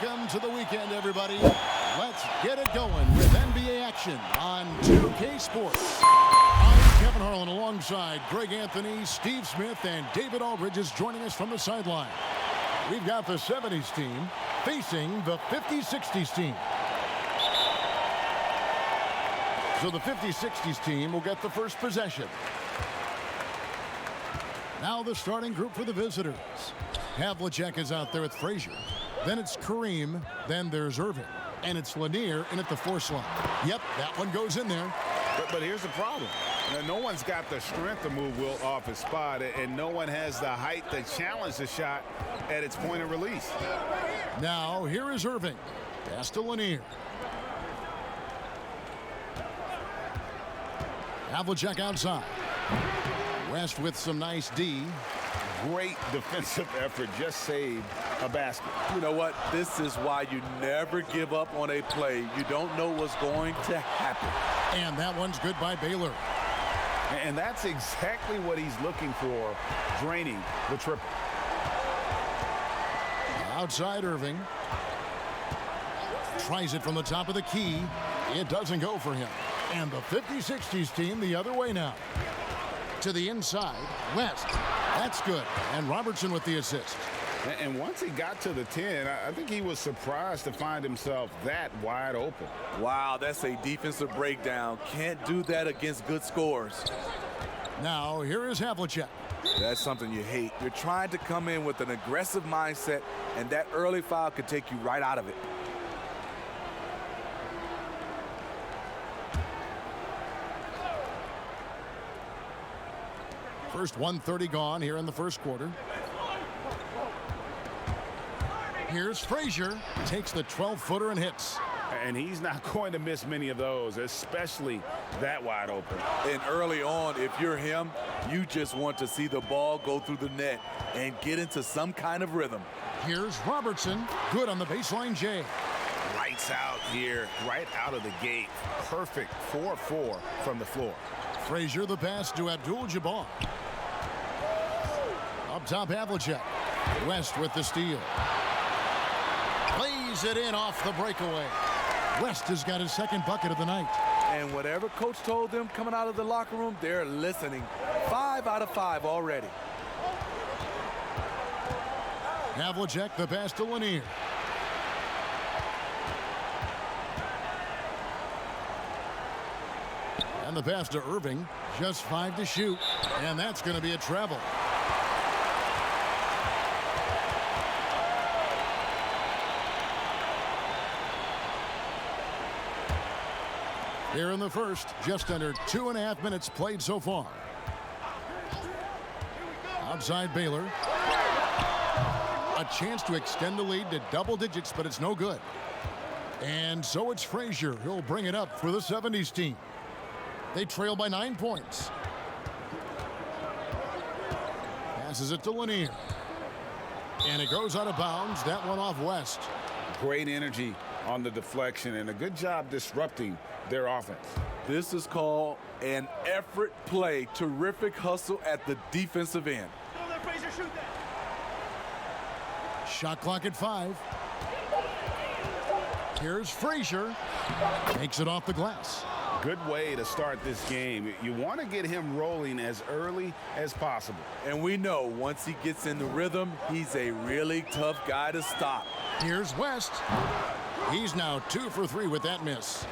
Welcome to the weekend, everybody. Let's get it going with NBA action on 2K Sports. I'm Kevin Harlan alongside Greg Anthony, Steve Smith, and David Aldridge is joining us from the sideline. We've got the 70's team facing the 50-60's team. So the 50-60's team will get the first possession. Now the starting group for the visitors. Havlicek is out there with Frazier. Then it's Kareem. Then there's Irving. And it's Lanier in at the 4 slot. Yep, that one goes in there. But here's the problem. No one's got the strength to move Wilt off his spot, and no one has the height to challenge the shot at its point of release. Now here is Irving. Pass to Lanier. Havlicek outside. West with some nice D. Great defensive effort, just saved a basket. You know what? This is why you never give up on a play. You don't know what's going to happen. And that one's good by Baylor. And that's exactly what he's looking for, draining the triple. Outside Irving. Tries it from the top of the key. It doesn't go for him. And the 50-60's team the other way now. To the inside, West. That's good. And Robertson with the assist. And once he got to the 10, I think he was surprised to find himself that wide open. Wow, that's a defensive breakdown. Can't do that against good scores. Now, here is Havlicek. That's something you hate. You're trying to come in with an aggressive mindset, and that early foul could take you right out of it. First 1:30 gone here in the first quarter. Here's Frazier. Takes the 12-footer and hits. And he's not going to miss many of those, especially that wide open. And early on, if you're him, you just want to see the ball go through the net and get into some kind of rhythm. Here's Robertson. Good on the baseline J. Lights out here, right out of the gate. Perfect 4-4 from the floor. Frazier the pass to Abdul-Jabbar. Up top, Havlicek. West with the steal. Plays it in off the breakaway. West has got his second bucket of the night. And whatever coach told them coming out of the locker room, they're listening. 5 out of 5 already. Havlicek the pass to Lanier. And the pass to Irving. Just 5 to shoot. And that's going to be a travel. Here in the first, just under 2.5 minutes played so far. Outside Baylor. A chance to extend the lead to double digits, but it's no good. And so it's Frazier. He'll bring it up for the 70's team. They trail by 9 points. Passes it to Lanier. And it goes out of bounds. That one off West. Great energy on the deflection and a good job disrupting their offense. This is called an effort play. Terrific hustle at the defensive end. Shot clock at 5. Here's Frazier. Makes it off the glass. Good way to start this game. You want to get him rolling as early as possible. And we know once he gets in the rhythm, he's a really tough guy to stop. Here's West. He's now 2 for 3 with that miss.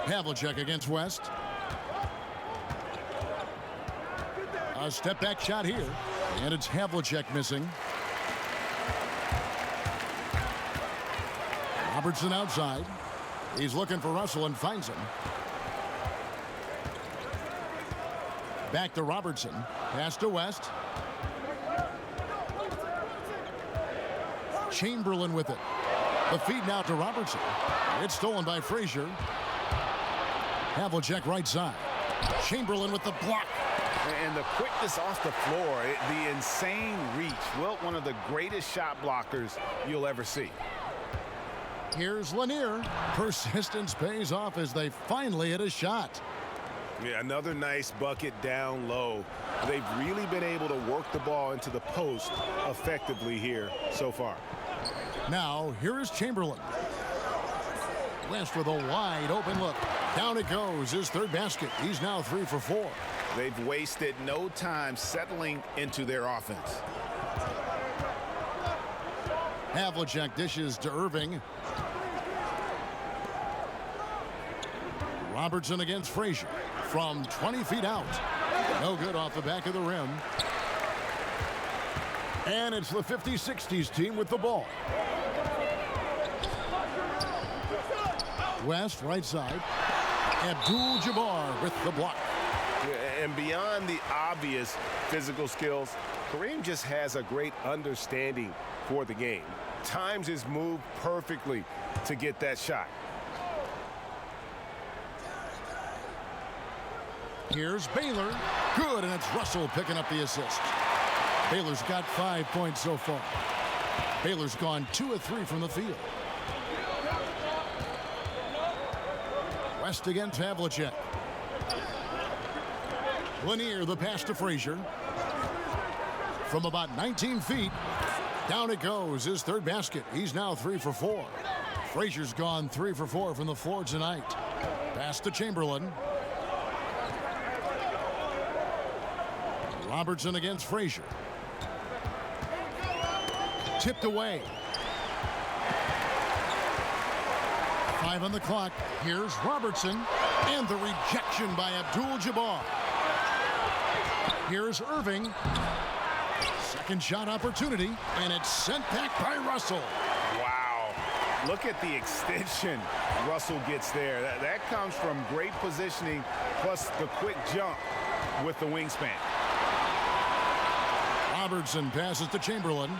Havlicek against West. A step back shot here. And it's Havlicek missing. Robertson outside. He's looking for Russell and finds him. Back to Robertson. Pass to West. Chamberlain with it. The feed now to Robertson. It's stolen by Frazier. Havlicek right side. Chamberlain with the block. And the quickness off the floor, the insane reach. Wilt, one of the greatest shot blockers you'll ever see. Here's Lanier. Persistence pays off as they finally hit a shot. Yeah, another nice bucket down low. They've really been able to work the ball into the post effectively here so far. Now, here is Chamberlain. West with a wide open look. Down it goes, his third basket. He's now 3 for 4. They've wasted no time settling into their offense. Havlicek dishes to Irving. Robertson against Frazier from 20 feet out. No good off the back of the rim. And it's the 50-60s team with the ball. West, right side. Abdul-Jabbar with the block. And beyond the obvious physical skills, Kareem just has a great understanding for the game. Times his move perfectly to get that shot. Here's Baylor. Good, and it's Russell picking up the assist. Baylor's got 5 points so far. Baylor's gone 2 of 3 from the field. West against Havlicek. Lanier, the pass to Frazier. From about 19 feet, down it goes, his third basket. He's now 3 for 4. Frazier's gone 3 for 4 from the floor tonight. Pass to Chamberlain. Robertson against Frazier. Tipped away. 5 on the clock. Here's Robertson. And the rejection by Abdul-Jabbar. Here's Irving. Second shot opportunity. And it's sent back by Russell. Wow. Look at the extension Russell gets there. That comes from great positioning plus the quick jump with the wingspan. Robertson passes to Chamberlain.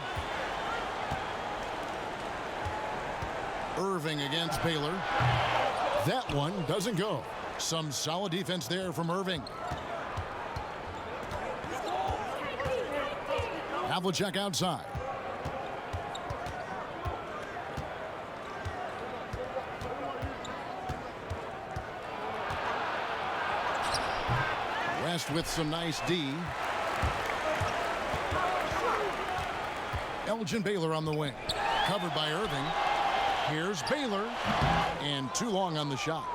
Irving against Baylor. That one doesn't go. Some solid defense there from Irving. Havlicek outside. West with some nice D. Elgin Baylor on the wing. Covered by Irving. Here's Baylor. And too long on the shot.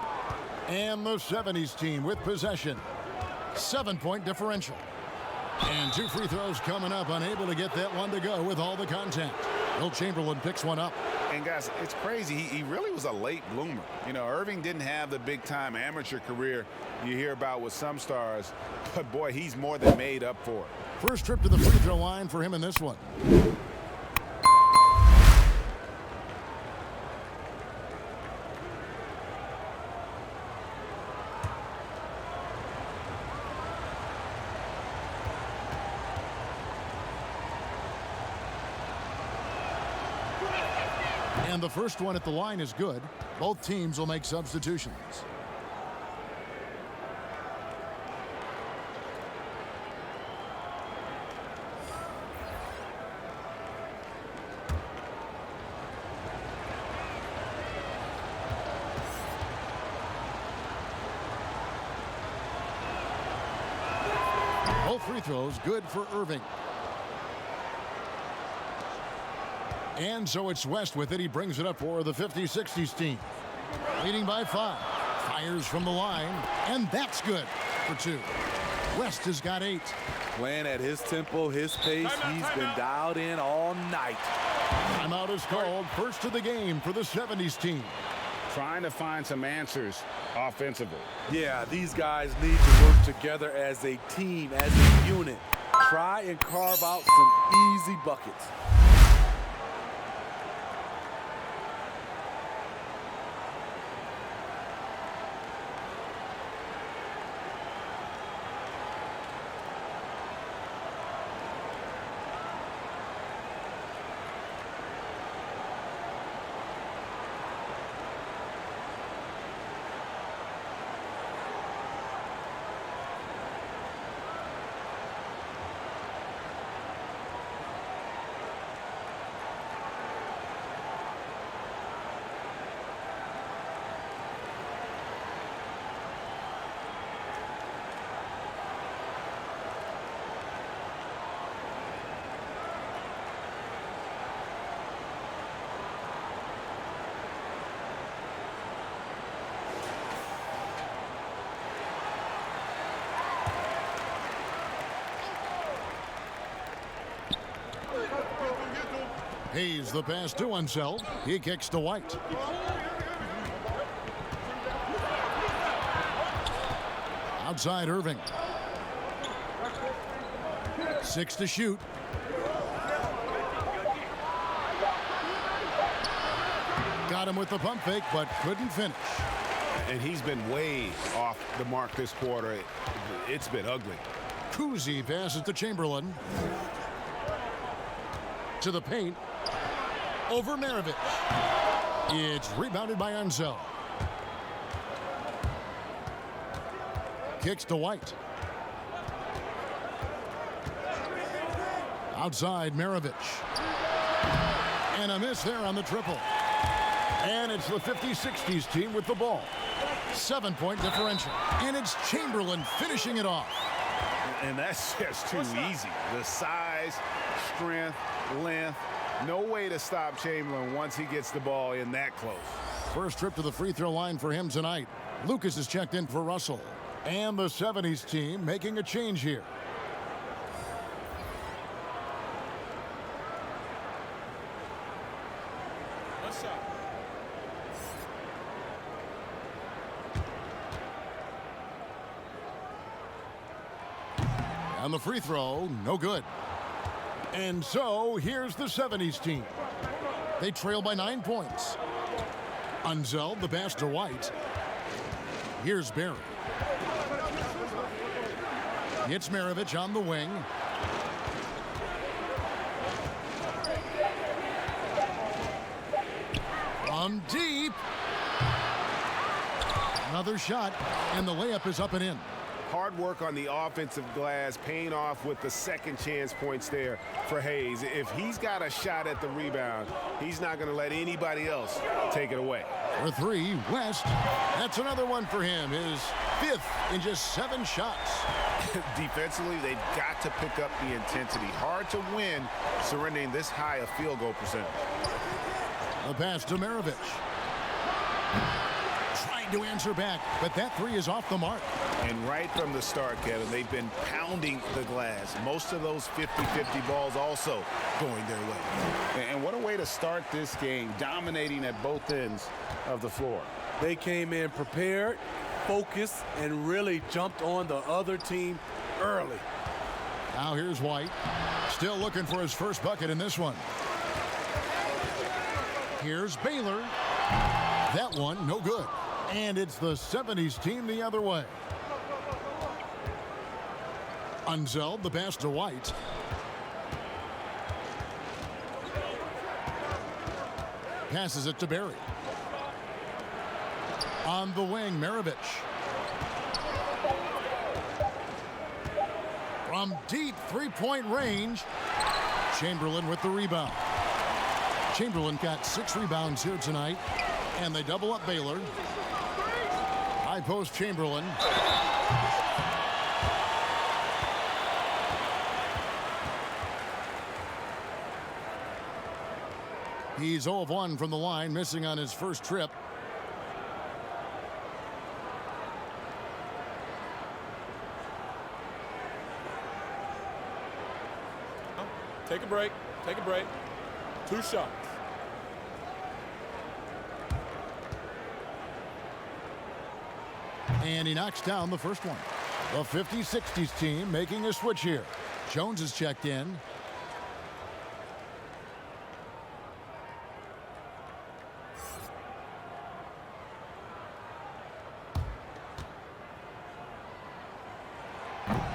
And the 70s team with possession. 7-point differential. And 2 free throws coming up. Unable to get that one to go with all the contact. Will Chamberlain picks one up. And guys, it's crazy. He really was a late bloomer. You know, Irving didn't have the big-time amateur career you hear about with some stars. But, boy, he's more than made up for it. First trip to the free throw line for him in this one. And the first one at the line is good. Both teams will make substitutions. Both free throws good for Irving. And so it's West with it. He brings it up for the 50-60s team. Leading by 5. Fires from the line. And that's good for 2. West has got 8. Playing at his tempo, his pace. He's been dialed in all night. Timeout is called. First of the game for the 70s team. Trying to find some answers offensively. Yeah, these guys need to work together as a team, as a unit. Try and carve out some easy buckets. Hayes the pass to Unseld. He kicks to White. Outside Irving. 6 to shoot. Got him with the pump fake, but couldn't finish. And he's been way off the mark this quarter. It's been ugly. Kuzi passes to Chamberlain. To the paint. Over Maravich. It's rebounded by Unseld. Kicks to White. Outside Maravich. And a miss there on the triple. And it's the 50-60's team with the ball. 7-point differential. And it's Chamberlain finishing it off. And that's just too easy. The size, strength, length. No way to stop Chamberlain once he gets the ball in that close. First trip to the free throw line for him tonight. Lucas is checked in for Russell. And the 70's team making a change here. On the free throw, no good. And so here's the 70's team. They trail by 9 points. Unseld the pass to White. Here's Barry. It's Maravich on the wing. From deep. Another shot, and the layup is up and in. Hard work on the offensive glass, paying off with the second chance points there for Hayes. If he's got a shot at the rebound, he's not going to let anybody else take it away. For 3, West. That's another one for him. His 5th in just 7 shots. Defensively, they've got to pick up the intensity. Hard to win surrendering this high a field goal percentage. The pass to Maravich. Trying to answer back, but that 3 is off the mark. And right from the start, Kevin, they've been pounding the glass. Most of those 50-50 balls also going their way. And what a way to start this game, dominating at both ends of the floor. They came in prepared, focused, and really jumped on the other team early. Now here's White. Still looking for his first bucket in this one. Here's Baylor. That one, no good. And it's the 70's team the other way. Unseld the pass to White. Passes it to Barry. On the wing, Maravich. From deep three-point range, Chamberlain with the rebound. Chamberlain got 6 rebounds here tonight, and they double up Baylor. High post Chamberlain. He's 0 of 1 from the line, missing on his first trip. Take a break. Take a break. 2 shots. And he knocks down the first one. The 50-60's team making a switch here. Jones is checked in.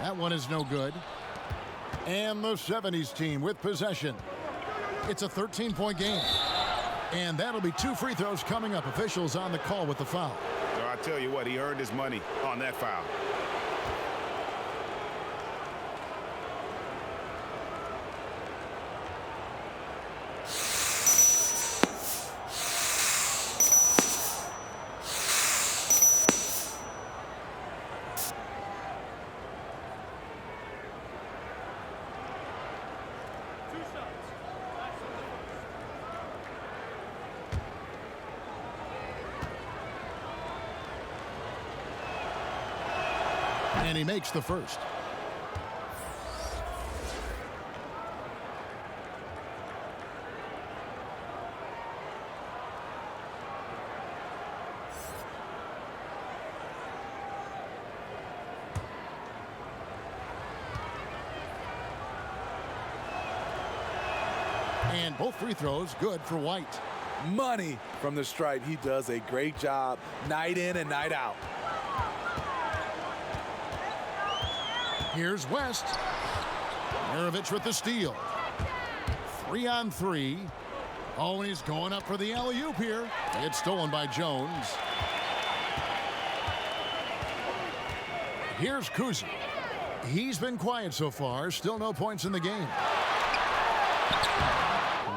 That one is no good. And the 70's team with possession. It's a 13-point game. And that'll be 2 free throws coming up. Officials on the call with the foul. So I tell you what, he earned his money on that foul. And he makes the first. And both free throws good for White. Money from the stripe. He does a great job night in and night out. Here's West. Maravich with the steal. 3-on-3. Oh, and he's going up for the alley-oop here. It's stolen by Jones. Here's Kuzi. He's been quiet so far. Still no points in the game.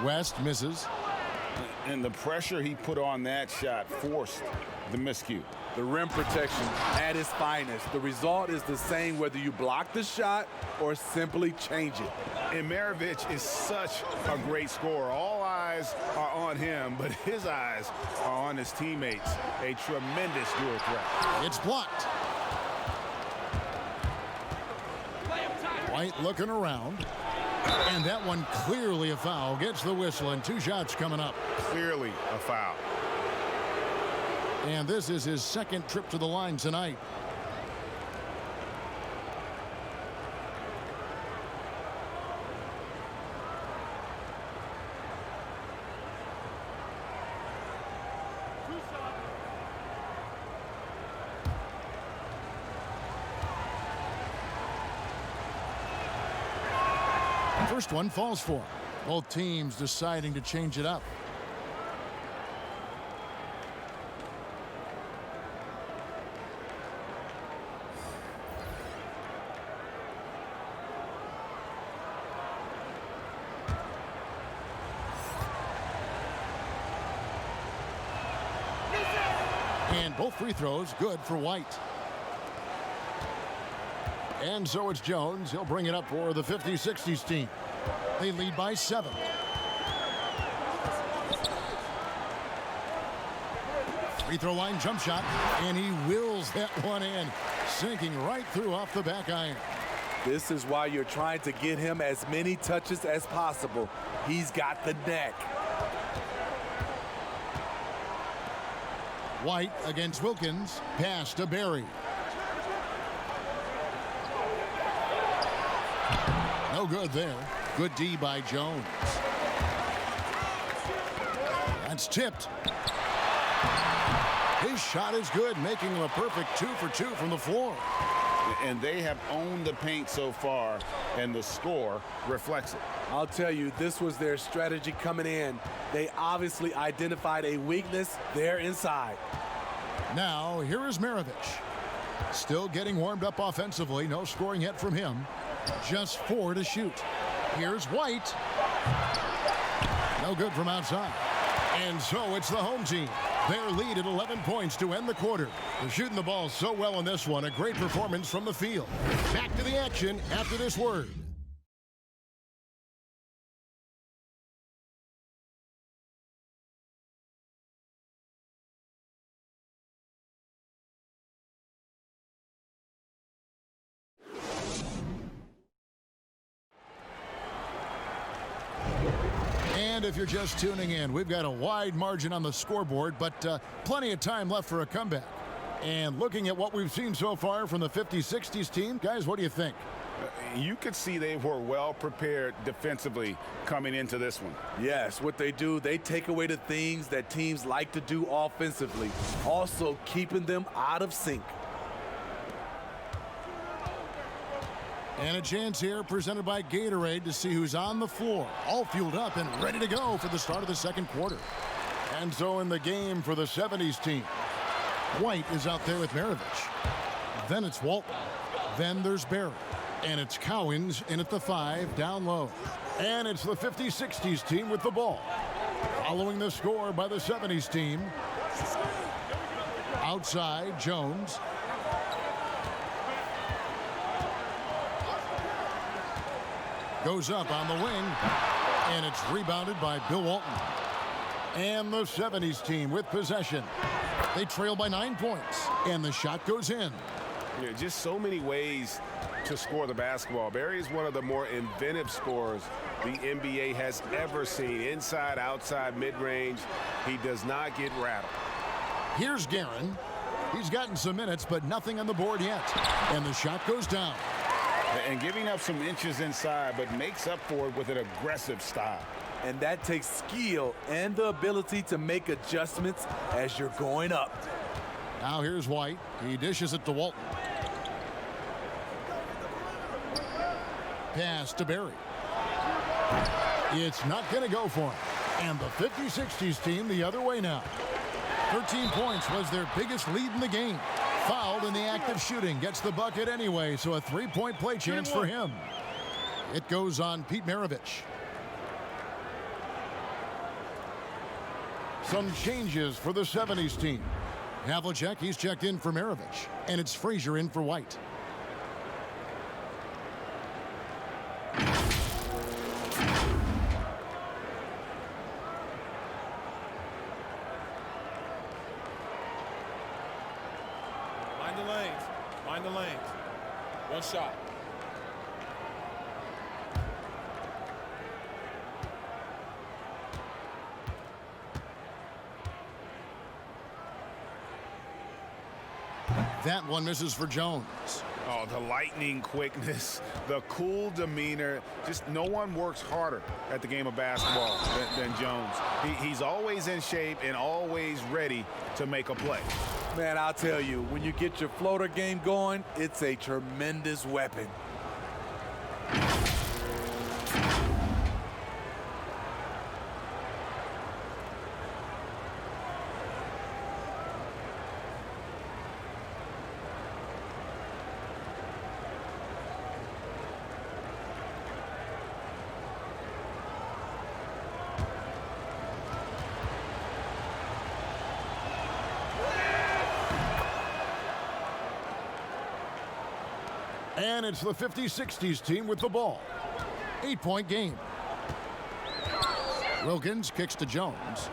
West misses. And the pressure he put on that shot forced the miscue. The rim protection at its finest. The result is the same whether you block the shot or simply change it. And Maravich is such a great scorer. All eyes are on him, but his eyes are on his teammates. A tremendous dual threat. It's blocked. White looking around. And that one clearly a foul. Gets the whistle and 2 shots coming up. Clearly a foul. And this is his second trip to the line tonight. First one falls for him. Both teams deciding to change it up. And both free throws good for White. And so it's Jones. He'll bring it up for the 50-60s team. They lead by 7. Free throw line jump shot. And he wills that one in. Sinking right through off the back iron. This is why you're trying to get him as many touches as possible. He's got the neck. White against Wilkins. Pass to Barry. No good there. Good D by Jones. That's tipped. His shot is good, making him a perfect 2 for 2 from the floor. And they have owned the paint so far, and the score reflects it. I'll tell you, this was their strategy coming in. They obviously identified a weakness there inside. Now, here is Maravich. Still getting warmed up offensively. No scoring yet from him. Just 4 to shoot. Here's White. No good from outside. And so it's the home team. Their lead at 11 points to end the quarter. They're shooting the ball so well in this one. A great performance from the field. Back to the action after this word. And if you're just tuning in, we've got a wide margin on the scoreboard, but plenty of time left for a comeback. And looking at what we've seen so far from the 50-60s team, guys, what do you think? You could see they were well prepared defensively coming into this one. Yes, what they do, they take away the things that teams like to do offensively, also keeping them out of sync. And a chance here presented by Gatorade to see who's on the floor. All fueled up and ready to go for the start of the second quarter. And so in the game for the 70s team, White is out there with Maravich. Then it's Walton. Then there's Barry. And it's Cowens in at the 5 down low. And it's the 50-60s team with the ball. Following the score by the 70s team. Outside, Jones. Goes up on the wing, and it's rebounded by Bill Walton. And the 70s team with possession. They trail by 9 points, and the shot goes in. Yeah, just so many ways to score the basketball. Barry is one of the more inventive scorers the NBA has ever seen. Inside, outside, mid-range. He does not get rattled. Here's Guerin. He's gotten some minutes, but nothing on the board yet. And the shot goes down. And giving up some inches inside, but makes up for it with an aggressive style. and that takes skill and the ability to make adjustments as you're going up. Now here's White. He dishes it to Walton. Pass to Barry. It's not going to go for him. And the 50-60s team the other way now. 13 points was their biggest lead in the game. Fouled in the act of shooting. Gets the bucket anyway, so a three-point play chance for him. It goes on Pete Maravich. Some changes for the 70s team. Havlicek, he's checked in for Maravich. And it's Frazier in for White. Mind the lanes. One shot. That one misses for Jones. Oh, the lightning quickness, the cool demeanor. Just no one works harder at the game of basketball than Jones. He's always in shape and always ready to make a play. Man, I'll tell you, when you get your floater game going, it's a tremendous weapon. And it's the 50-60s team with the ball. 8-point game. Wilkins kicks to Jones.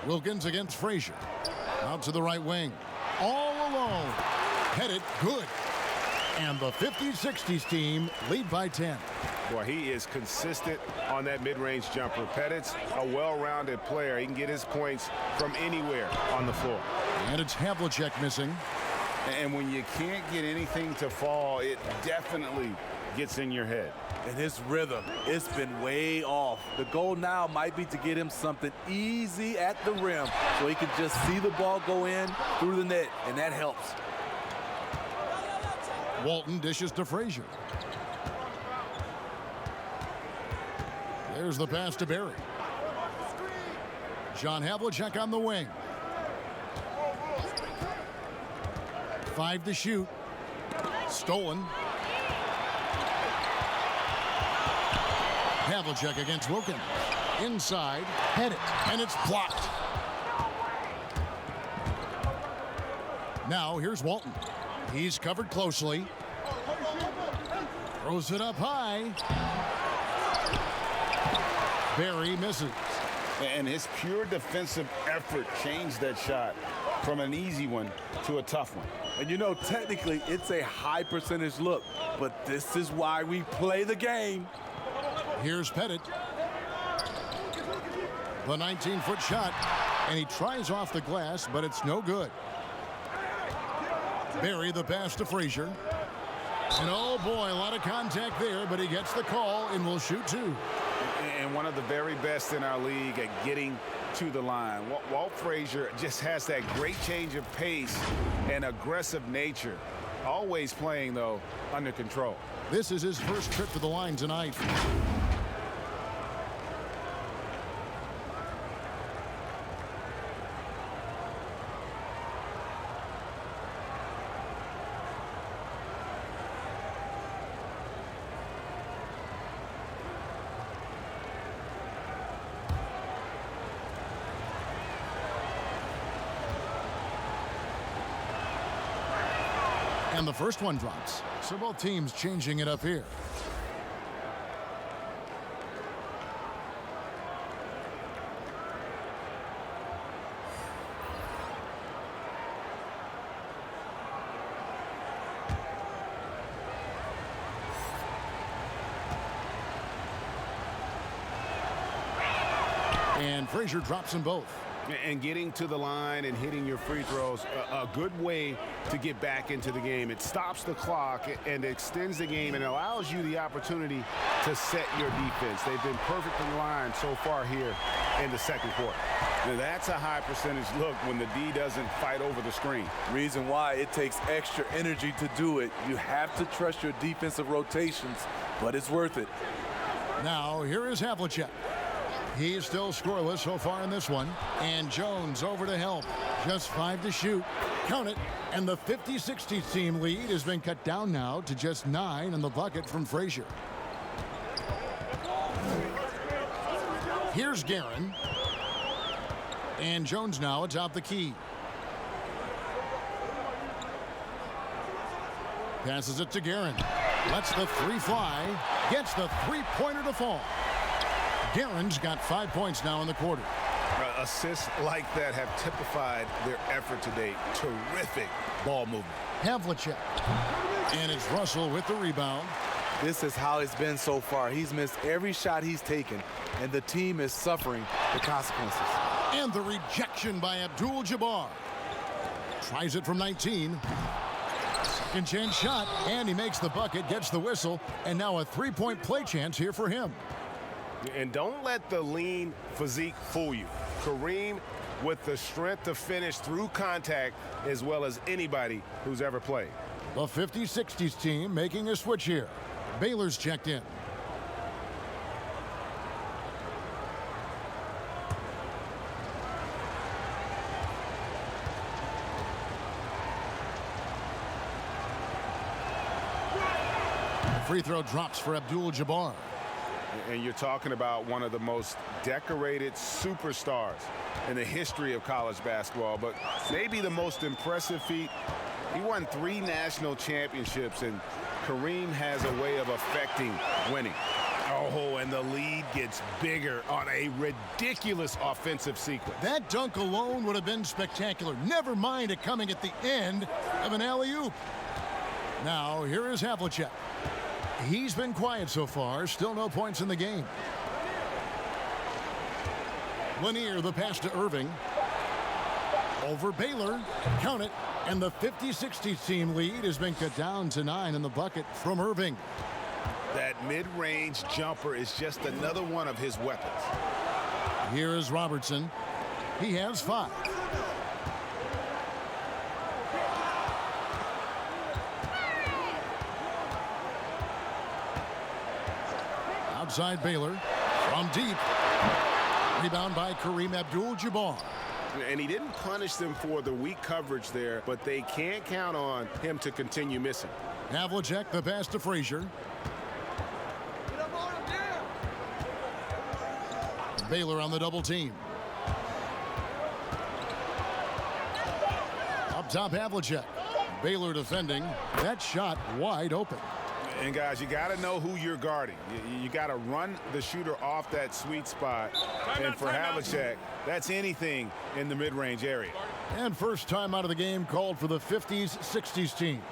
Wilkins against Frazier. Out to the right wing. All alone. Headed good. And the 50-60s team lead by 10. Boy, he is consistent on that mid-range jumper. Pettit's a well-rounded player. He can get his points from anywhere on the floor. And it's Havlicek missing. And when you can't get anything to fall, it definitely gets in your head. And his rhythm, it's been way off. The goal now might be to get him something easy at the rim so he can just see the ball go in through the net, and that helps. Walton dishes to Frazier. There's the pass to Barry. John Havlicek on the wing. 5 to shoot. Stolen. Havlicek against Wilkins. Inside. Headed. And it's blocked. Now here's Walton. He's covered closely. Throws it up high. Barry misses. And his pure defensive effort changed that shot from an easy one to a tough one. And you know, technically, it's a high percentage look, but this is why we play the game. Here's Pettit. The 19-foot shot, and he tries off the glass, but it's no good. Barry the pass to Frazier. And oh boy, a lot of contact there, but he gets the call and will shoot 2. And one of the very best in our league at getting to the line. Walt Frazier just has that great change of pace and aggressive nature. Always playing, though, under control. This is his first trip to the line tonight. And the first one drops. So both teams changing it up here. And Frazier drops them both. And getting to the line and hitting your free throws, a good way to get back into the game. It stops the clock and extends the game and allows you the opportunity to set your defense. They've been perfectly lined so far here in the second quarter. Now that's a high percentage look when the D doesn't fight over the screen. Reason why it takes extra energy to do it. You have to trust your defensive rotations, but it's worth it. Now here is Havlicek. He's still scoreless so far in this one. And Jones over to help. Just 5 to shoot. Count it. And the 50-60 team lead has been cut down now to just 9 in the bucket from Frazier. Here's Guerin. And Jones now atop the key. Passes it to Guerin. Lets the 3 fly. Gets the 3-pointer to fall. Guerin's got 5 points now in the quarter. Assists like that have typified their effort today. Terrific ball movement. Havlicek. And it's Russell with the rebound. This is how it's been so far. He's missed every shot he's taken, and the team is suffering the consequences. And the rejection by Abdul-Jabbar. Tries it from 19. Second chance shot, and he makes the bucket, gets the whistle, and now a 3-point play chance here for him. And don't let the lean physique fool you. Kareem with the strength to finish through contact as well as anybody who's ever played. The 50-60s team making a switch here. Baylor's checked in. Free throw drops for Abdul-Jabbar. And you're talking about one of the most decorated superstars in the history of college basketball, but maybe the most impressive feat. He won 3 national championships, and Kareem has a way of affecting winning. Oh, and the lead gets bigger on a ridiculous offensive sequence. That dunk alone would have been spectacular. Never mind it coming at the end of an alley-oop. Now, here is Havlicek. He's been quiet so far. Still no points in the game. Lanier, the pass to Irving. Over Baylor. Count it. And the 50-60 team lead has been cut down to 9 in the bucket from Irving. That mid-range jumper is just another one of his weapons. Here is Robertson. He has 5. Outside Baylor. From deep. Rebound by Kareem Abdul-Jabbar. And he didn't punish them for the weak coverage there, but they can't count on him to continue missing. Havlicek, the pass to Frazier. Baylor on the double team. Up top, Havlicek. Baylor defending. That shot wide open. And guys, you got to know who you're guarding. You got to run the shooter off that sweet spot. And for Havlicek, that's anything in the mid-range area. And first time out of the game called for the 50s-60s team.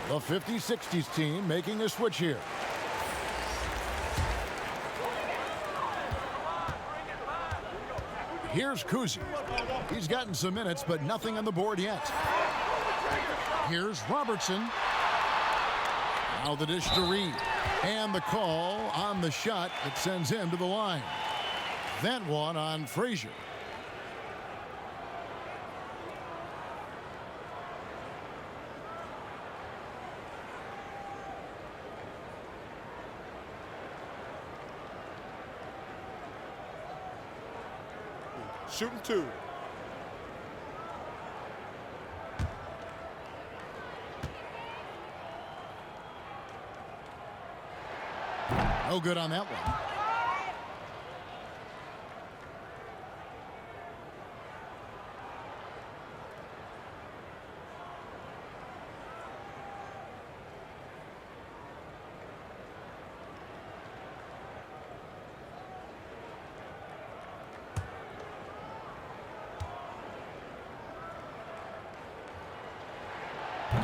The 50-60s team making a switch here. Here's Kuzi. He's gotten some minutes, but nothing on the board yet. Here's Robertson. Now the dish to Reed. And the call on the shot that sends him to the line. that one on Frazier. Shooting 2. No good on that one.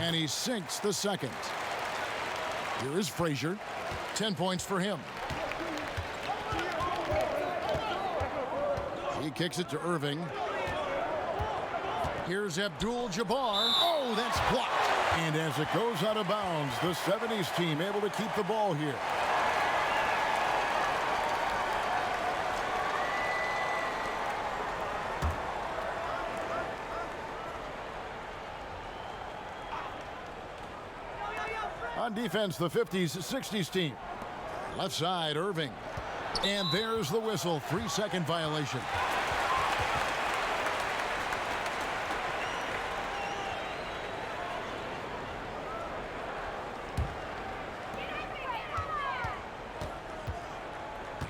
And he sinks the second. Here is Frazier. 10 points for him. He kicks it to Irving. Here's Abdul-Jabbar. Oh, that's blocked. And as it goes out of bounds, the 70's team able to keep the ball here. On defense, the 50s, 60s team. Left side, Irving. And there's the whistle. 3-second violation.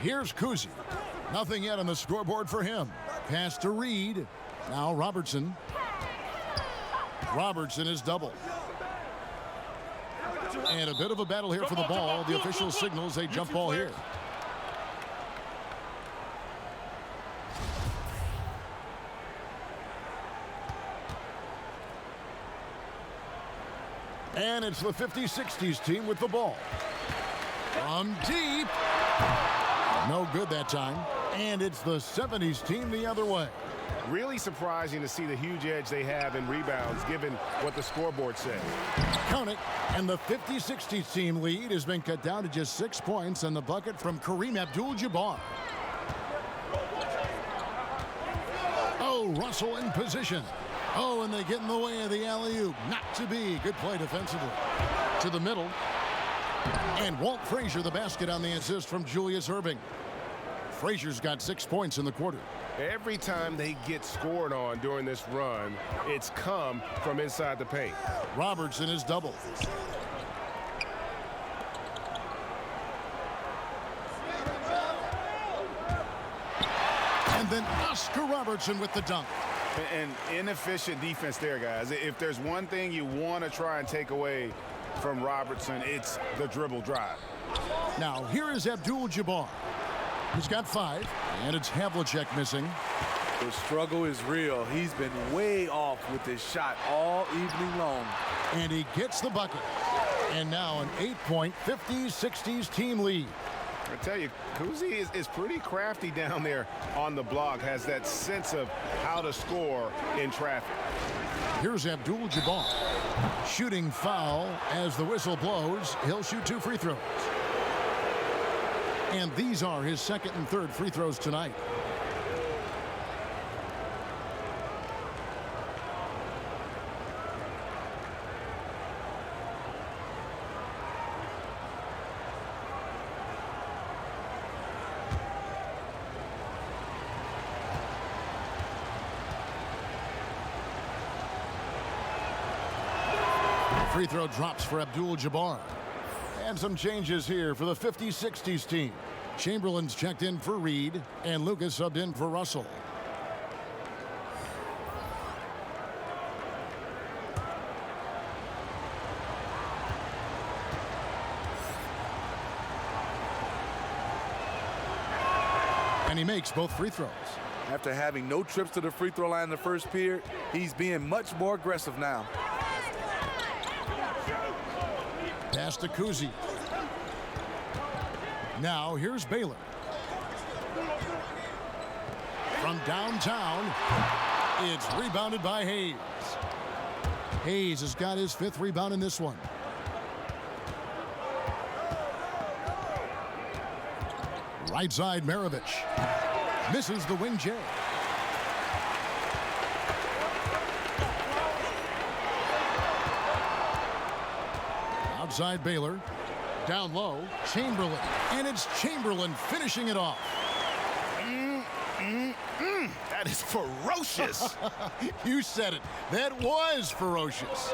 Here's Kuzi. Nothing yet on the scoreboard for him. Pass to Reed. Now Robertson. Robertson is double. And a bit of a battle here for the ball. The official signals a jump ball here. And it's the 50-60s team with the ball. From deep. No good that time. And it's the 70s team the other way. Really surprising to see the huge edge they have in rebounds, given what the scoreboard says. Count it. And the 50-60s team lead has been cut down to just 6 points on the bucket from Kareem Abdul-Jabbar. Oh, Russell in position. Oh, and they get in the way of the alley-oop. Not to be. Good play defensively. To the middle. And Walt Frazier the basket on the assist from Julius Irving. Frazier's got 6 points in the quarter. Every time they get scored on during this run, it's come from inside the paint. Robertson is double. And then Oscar Robertson with the dunk. An inefficient defense there, guys. If there's one thing you want to try and take away from Robertson, it's the dribble drive. Now, here is Abdul-Jabbar. He's got 5, and it's Havlicek missing. The struggle is real. He's been way off with his shot all evening long. And he gets the bucket. And now an 8-point 50-60s team lead. I tell you, Kuzi is pretty crafty down there on the block, has that sense of how to score in traffic. Here's Abdul-Jabbar. Shooting foul as the whistle blows. He'll shoot 2 free throws. And these are his second and third free throws tonight. Free throw drops for Abdul-Jabbar. And some changes here for the 50-60s team. Chamberlain's checked in for Reed, and Lucas subbed in for Russell. And he makes both free throws. After having no trips to the free throw line in the first period, he's being much more aggressive now. Pass to Kuzi. Now here's Baylor. From downtown, it's rebounded by Hayes. Hayes has got his 5th rebound in this one. Right side, Maravich. Misses the wing J. Outside Baylor. Down low, Chamberlain. And it's Chamberlain finishing it off. That is ferocious. You said it. That was ferocious.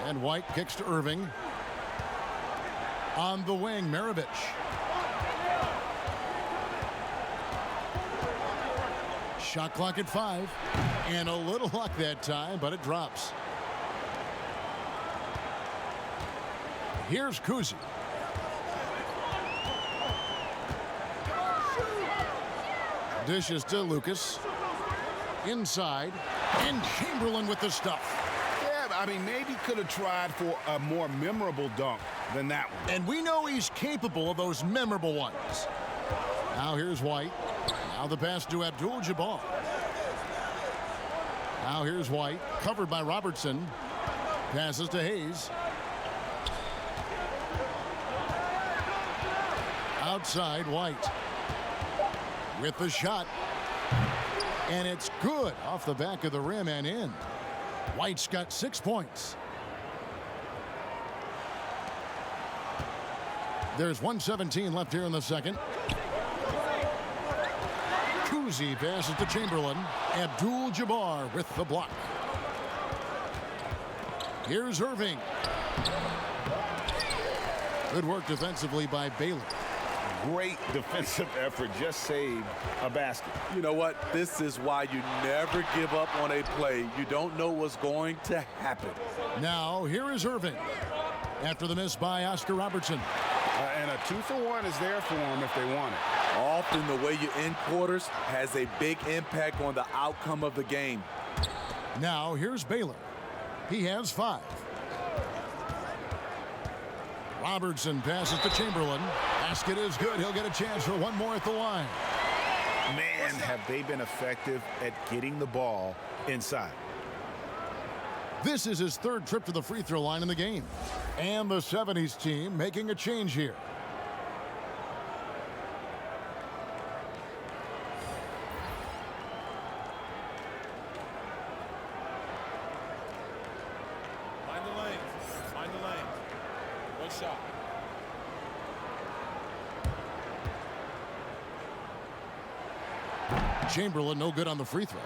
And White kicks to Irving. On the wing, Maravich. Shot clock at 5. And a little luck that time, but it drops. Here's Kuzi. Dishes to Lucas. Inside. And Chamberlain with the stuff. Yeah, I mean, maybe could have tried for a more memorable dunk than that one. And we know he's capable of those memorable ones. Now here's White. Now the pass to Abdul-Jabbar. Now here's White. Covered by Robertson. Passes to Hayes. Outside White. With the shot. And it's good off the back of the rim and in. White's got 6 points. There's 1:17 left here in the second. Kuzi passes to Chamberlain. Abdul-Jabbar with the block. Here's Irving. Good work defensively by Baylor. Great defensive effort, just saved a basket. You know what? This is why you never give up on a play. You don't know what's going to happen. Now, here is Irving. After the miss by Oscar Robertson. And a 2-for-1 is there for them if they want it. Often the way you end quarters has a big impact on the outcome of the game. Now, here's Baylor. He has 5. Robertson passes to Chamberlain. Basket is good. He'll get a chance for one more at the line. Man, have they been effective at getting the ball inside. This is his 3rd trip to the free throw line in the game. And the 70's team making a change here. Mind the lane. Mind the lane. One shot. Chamberlain no good on the free throw.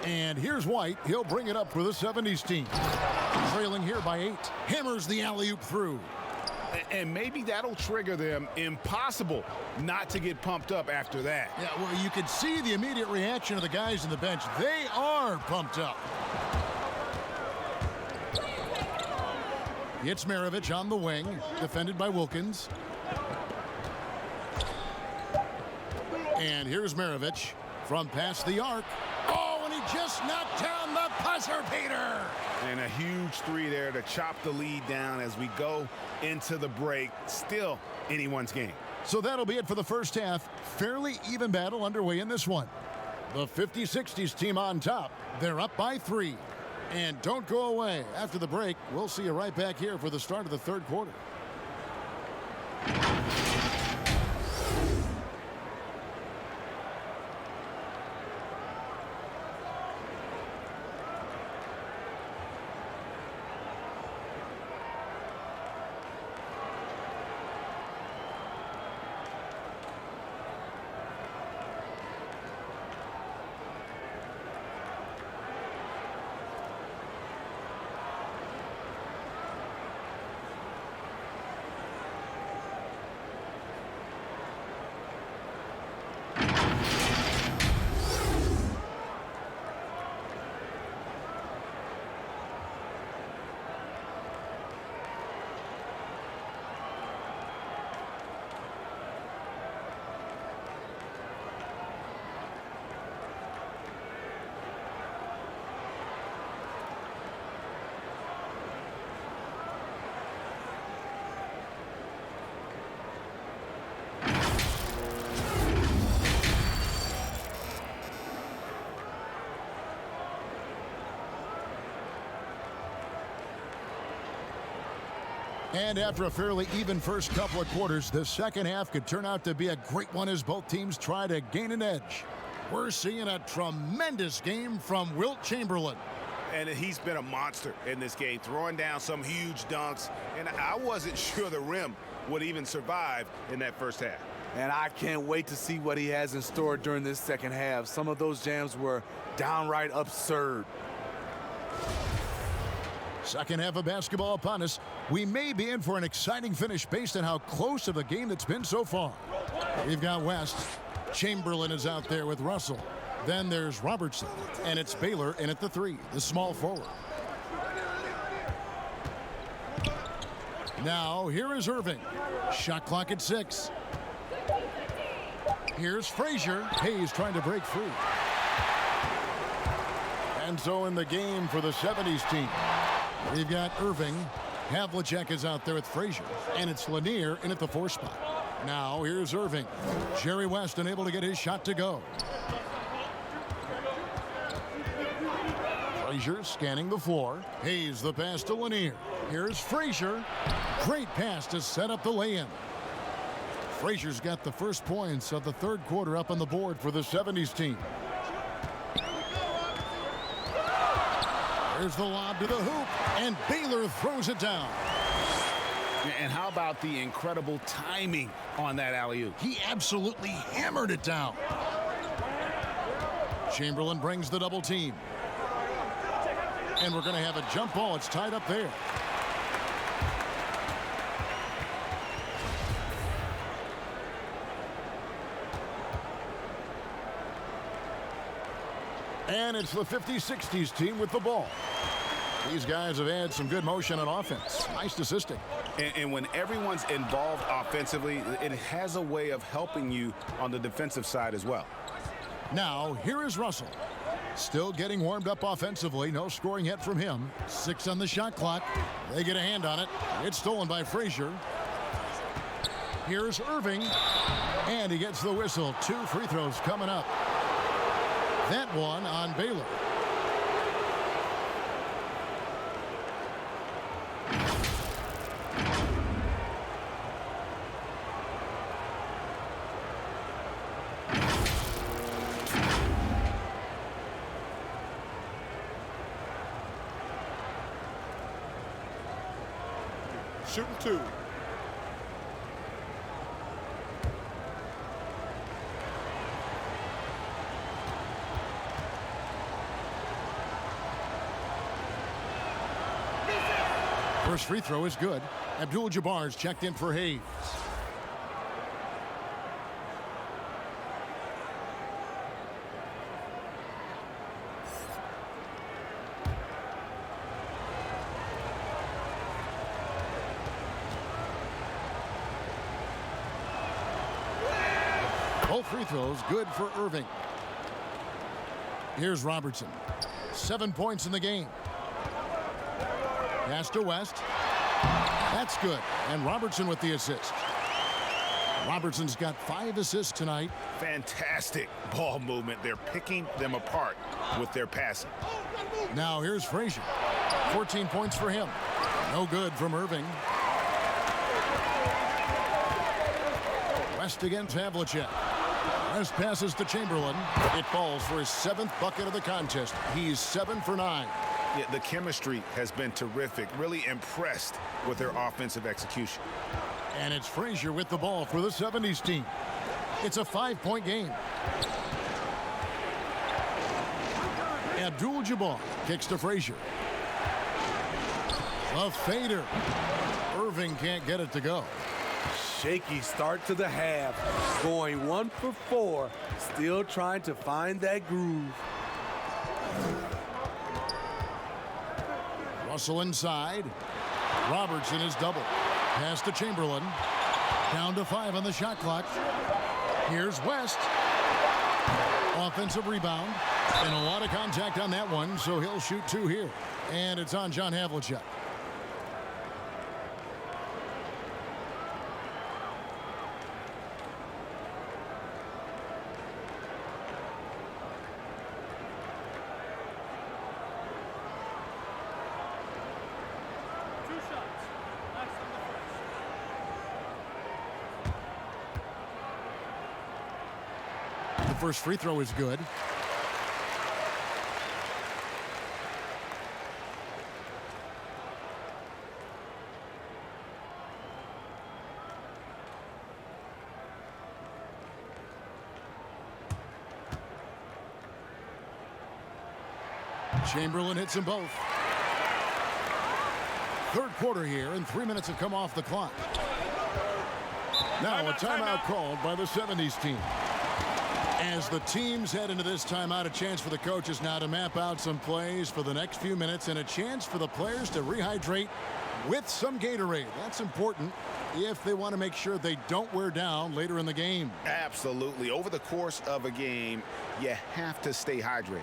And here's White. He'll bring it up for the 70's team. Trailing here by 8. Hammers the alley-oop through. And maybe that'll trigger them. Impossible not to get pumped up after that. Yeah, well, you can see the immediate reaction of the guys on the bench. They are pumped up. It's Maravich on the wing, defended by Wilkins. And here's Maravich from past the arc. Oh, and he just knocked down the buzzer beater. And a huge 3 there to chop the lead down as we go into the break. Still anyone's game. So that'll be it for the first half. Fairly even battle underway in this one. The 50-60's team on top. They're up by 3. And don't go away. After the break, we'll see you right back here for the start of the 3rd quarter. And after a fairly even first couple of quarters, the second half could turn out to be a great one as both teams try to gain an edge. We're seeing a tremendous game from Wilt Chamberlain. And he's been a monster in this game, throwing down some huge dunks. And I wasn't sure the rim would even survive in that first half. And I can't wait to see what he has in store during this second half. Some of those jams were downright absurd. Second half of basketball upon us. We may be in for an exciting finish based on how close of a game that's been so far. We've got West. Chamberlain is out there with Russell. Then there's Robertson. And it's Baylor in at the 3, the small forward. Now, here is Irving. Shot clock at 6. Here's Frazier. Hayes trying to break free. And so in the game for the 70's team, we've got Irving. Havlicek is out there with Frazier. And it's Lanier in at the 4 spot. Now here's Irving. Jerry West unable to get his shot to go. Frazier scanning the floor. Hayes the pass to Lanier. Here's Frazier. Great pass to set up the lay-in. Frazier's got the first points of the third quarter up on the board for the 70's team. There's the lob to the hoop, and Baylor throws it down. And how about the incredible timing on that alley-oop? He absolutely hammered it down. Chamberlain brings the double team. And we're going to have a jump ball. It's tied up there. And it's the 50-60's team with the ball. These guys have had some good motion on offense. Nice assisting. And when everyone's involved offensively, it has a way of helping you on the defensive side as well. Now, here is Russell. Still getting warmed up offensively. No scoring yet from him. 6 on the shot clock. They get a hand on it. It's stolen by Frazier. Here's Irving. And he gets the whistle. 2 free throws coming up. That one on Baylor. Shooting 2. First free throw is good. Abdul-Jabbar's checked in for Hayes. Both free throws good for Irving. Here's Robertson. 7 points in the game. Pass to West. That's good. And Robertson with the assist. Robertson's got 5 assists tonight. Fantastic ball movement. They're picking them apart with their passing. Now here's Frazier. 14 points for him. No good from Irving. West against Havlicek. West passes to Chamberlain. It falls for his 7th bucket of the contest. He's 7 for 9. Yeah, the chemistry has been terrific. Really impressed with their offensive execution. And it's Frazier with the ball for the 70's team. It's a 5-point game. Abdul-Jabbar kicks to Frazier. A fader. Irving can't get it to go. Shaky start to the half. Going 1 for 4. Still trying to find that groove. Russell inside. Robertson is double. Pass to Chamberlain. Down to 5 on the shot clock. Here's West. Offensive rebound. And a lot of contact on that one, so he'll shoot 2 here. And it's on John Havlicek. The first free throw is good. Chamberlain hits them both. Third quarter here, and 3 minutes have come off the clock. Now a timeout called by the 70's team. As the teams head into this timeout, a chance for the coaches now to map out some plays for the next few minutes and a chance for the players to rehydrate with some Gatorade. That's important if they want to make sure they don't wear down later in the game. Absolutely. Over the course of a game, you have to stay hydrated.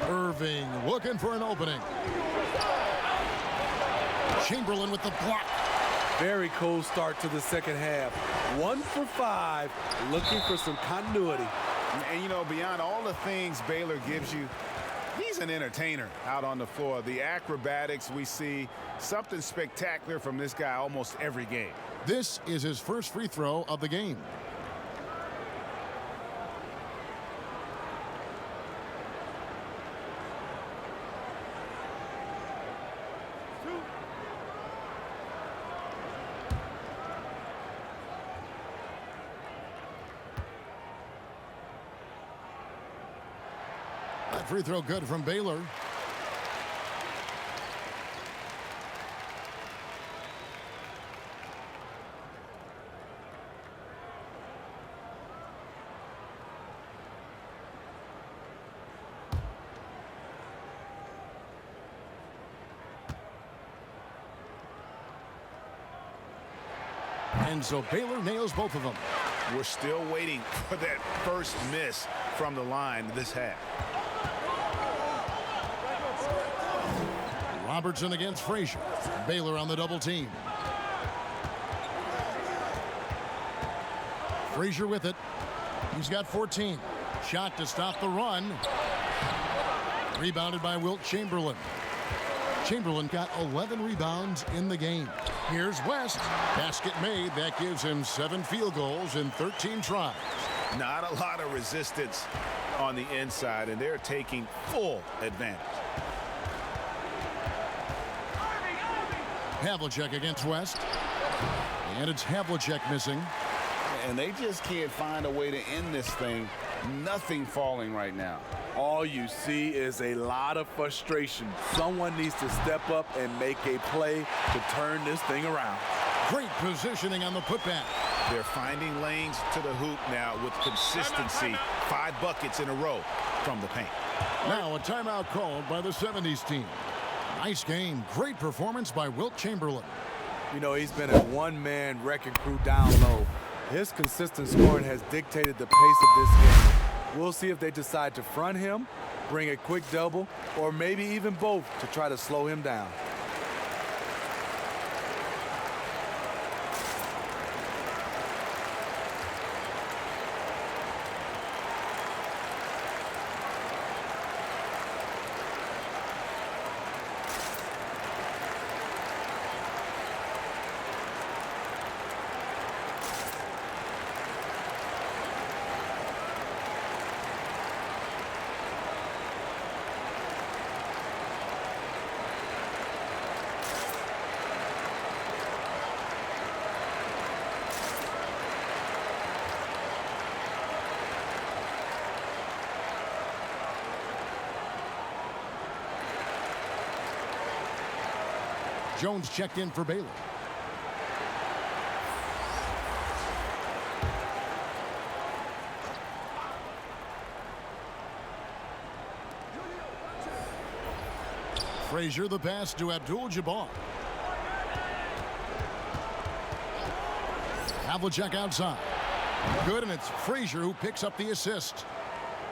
Irving looking for an opening. Chamberlain with the block. Very cold start to the second half. 1 for 5, looking for some continuity. And, you know, beyond all the things Baylor gives you, he's an entertainer out on the floor. The acrobatics we see, something spectacular from this guy almost every game. This is his first free throw of the game. That free throw good from Baylor. And so Baylor nails both of them. We're still waiting for that first miss from the line this half. Robertson against Frazier. Baylor on the double team. Frazier with it. He's got 14. Shot to stop the run. Rebounded by Wilt Chamberlain. Chamberlain got 11 rebounds in the game. Here's West. Basket made. That gives him 7 field goals in 13 tries. Not a lot of resistance on the inside, and they're taking full advantage. Havlicek against West. And it's Havlicek missing. And they just can't find a way to end this thing. Nothing falling right now. All you see is a lot of frustration. Someone needs to step up and make a play to turn this thing around. Great positioning on the putback. They're finding lanes to the hoop now with consistency. 5 buckets in a row from the paint. Now a timeout called by the 70's team. Nice game. Great performance by Wilt Chamberlain. You know, he's been a one-man wrecking crew down low. His consistent scoring has dictated the pace of this game. We'll see if they decide to front him, bring a quick double, or maybe even both to try to slow him down. Jones checked in for Bailey. Frazier the pass to Abdul-Jabbar. Havlicek outside. Good, and it's Frazier who picks up the assist.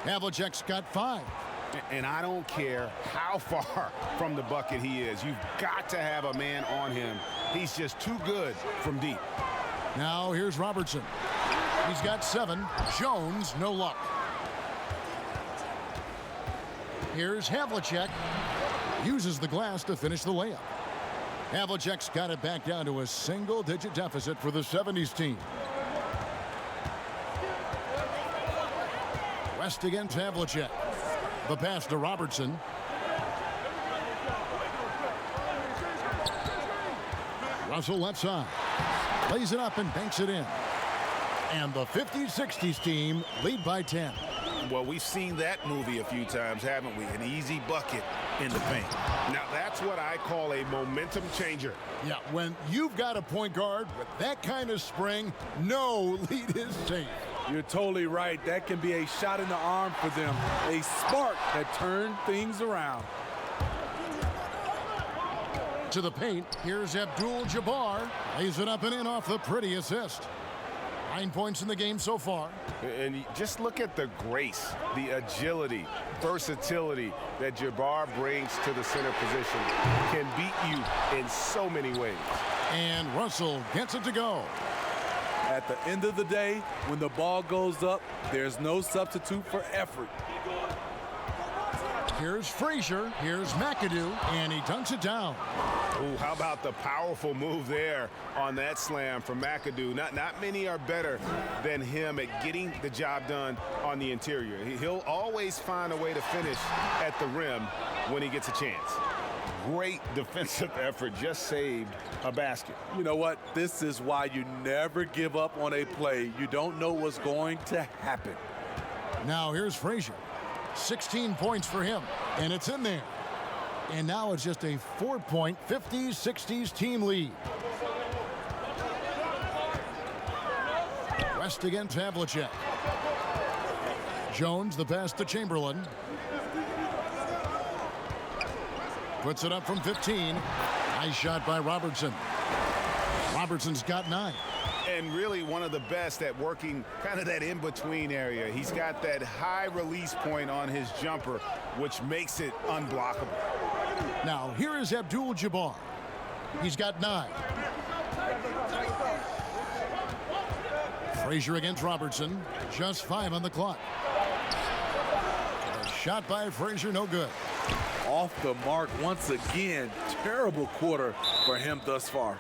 Havlicek's got 5. And I don't care how far from the bucket he is. You've got to have a man on him. He's just too good from deep. Now here's Robertson. He's got 7. Jones, no luck. Here's Havlicek. Uses the glass to finish the layup. Havlicek's got it back down to a single-digit deficit for the 70's team. West against Havlicek. The pass to Robertson. Russell left side. Plays it up and banks it in. And the 50-60's team lead by 10. Well, we've seen that movie a few times, haven't we? An easy bucket in the paint. Now, that's what I call a momentum changer. Yeah, when you've got a point guard with that kind of spring, no lead is safe. You're totally right. That can be a shot in the arm for them. A spark that turned things around. To the paint, here's Abdul-Jabbar. Lays it up and in off the pretty assist. 9 points in the game so far. And just look at the grace, the agility, versatility that Jabbar brings to the center position. Can beat you in so many ways. And Russell gets it to go. At the end of the day, when the ball goes up, there's no substitute for effort. Here's Frazier. Here's McAdoo. And he dunks it down. Ooh, how about the powerful move there on that slam from McAdoo? Not many are better than him at getting the job done on the interior. He'll always find a way to finish at the rim when he gets a chance. Great defensive effort, just saved a basket. You know what? This is why you never give up on a play. You don't know what's going to happen. Now here's Frazier. 16 points for him, and it's in there. And now it's just a 4-point 50-60's team lead. West against Havlicek. Jones, the pass to Chamberlain. Puts it up from 15. Nice shot by Robertson. Robertson's got 9. And really one of the best at working kind of that in-between area. He's got that high release point on his jumper, which makes it unblockable. Now, here is Abdul-Jabbar. He's got 9. Frazier against Robertson. Just 5 on the clock. A shot by Frazier, no good. Off the mark once again. Terrible quarter for him thus far.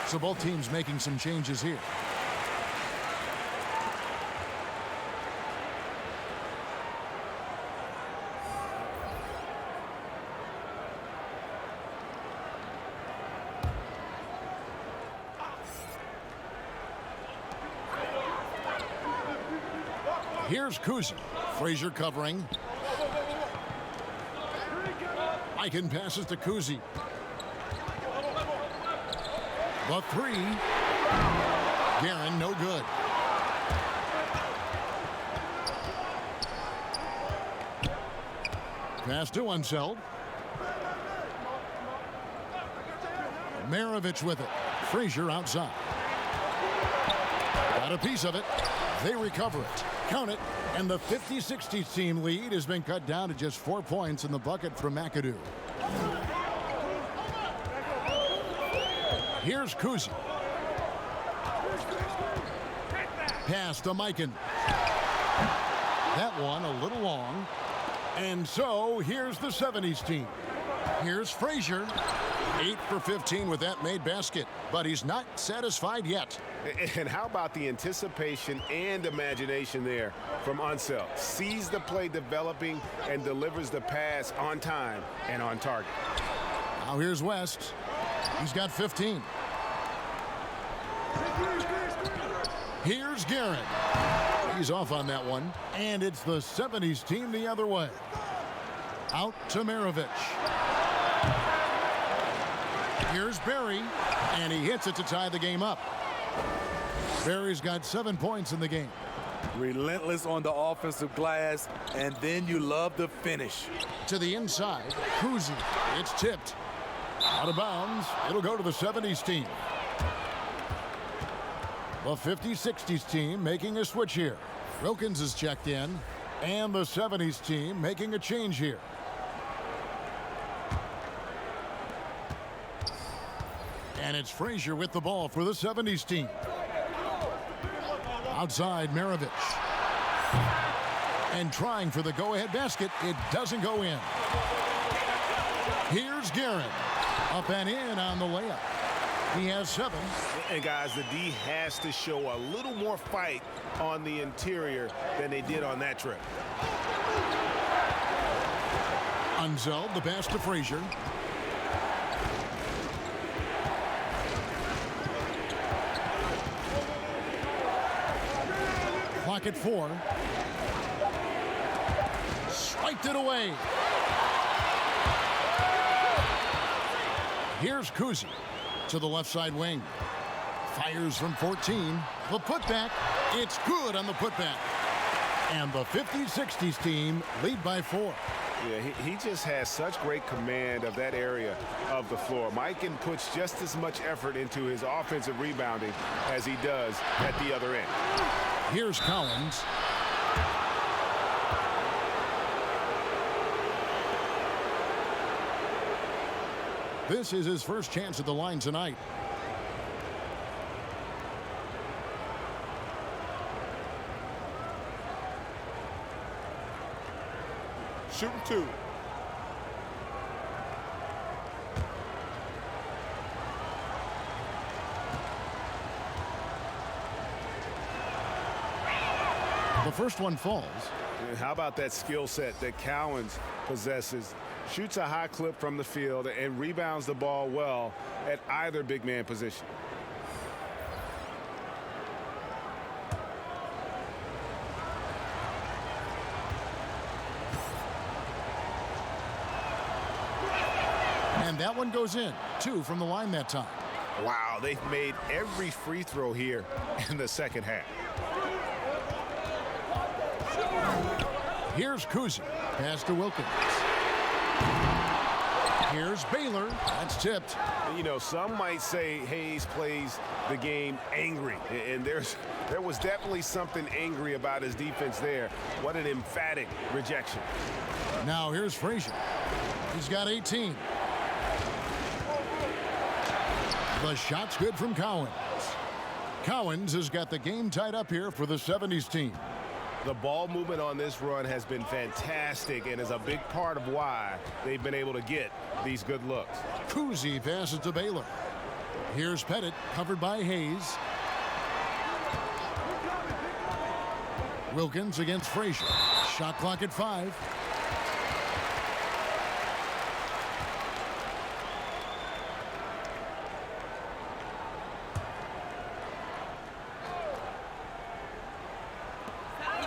So both teams making some changes here. Here's Kuzi. Frazier covering. Eichen passes to Kuzi. The 3. Guerin, no good. Pass to Unseld. Maravich with it. Frazier outside. Got a piece of it. They recover it. Count it. And the 50-60 team lead has been cut down to just 4 points in the bucket from McAdoo. Here's Kuzi. Pass to Mikan. That one a little long. And so here's the 70's team. Here's Frazier. 8 for 15 with that made basket. But he's not satisfied yet. And how about the anticipation and imagination there from Unseld? Sees the play developing and delivers the pass on time and on target. Now here's West. He's got 15. Here's Guerin. He's off on that one. And it's the 70's team the other way. Out to Maravich. Here's Barry, and he hits it to tie the game up. Barry's got 7 points in the game. Relentless on the offensive glass, and then you love the finish. To the inside, Kuzi. It's tipped. Out of bounds. It'll go to the 70's team. The 50-60's team making a switch here. Wilkins is checked in, and the 70's team making a change here. And it's Frazier with the ball for the 70's team. Outside, Maravich. And trying for the go-ahead basket. It doesn't go in. Here's Guerin. Up and in on the layup. He has 7. And guys, the D has to show a little more fight on the interior than they did on that trip. Unzeld, the pass to Frazier. Clock at 4. Swiped it away. Here's Kuzi to the left side wing. Fires from 14. The putback. It's good on the putback. And the 50-60's team lead by 4. Yeah, he just has such great command of that area of the floor. Mikan puts just as much effort into his offensive rebounding as he does at the other end. Here's Collins. This is his first chance at the line tonight. Shooting 2. The first one falls. And how about that skill set that Cowens possesses? Shoots a high clip from the field and rebounds the ball well at either big man position. And that one goes in. 2 from the line that time. Wow, they've made every free throw here in the second half. Here's Kuzi. Pass to Wilkins. Here's Baylor. That's tipped. You know, some might say Hayes plays the game angry, and there was definitely something angry about his defense there. What an emphatic rejection. Now here's Frazier. He's got 18. The shot's good from Cowens. Cowens has got the game tied up here for the 70's team. The ball movement on this run has been fantastic and is a big part of why they've been able to get these good looks. Kuzi passes to Baylor. Here's Pettit, covered by Hayes. Wilkins against Frazier. Shot clock at 5.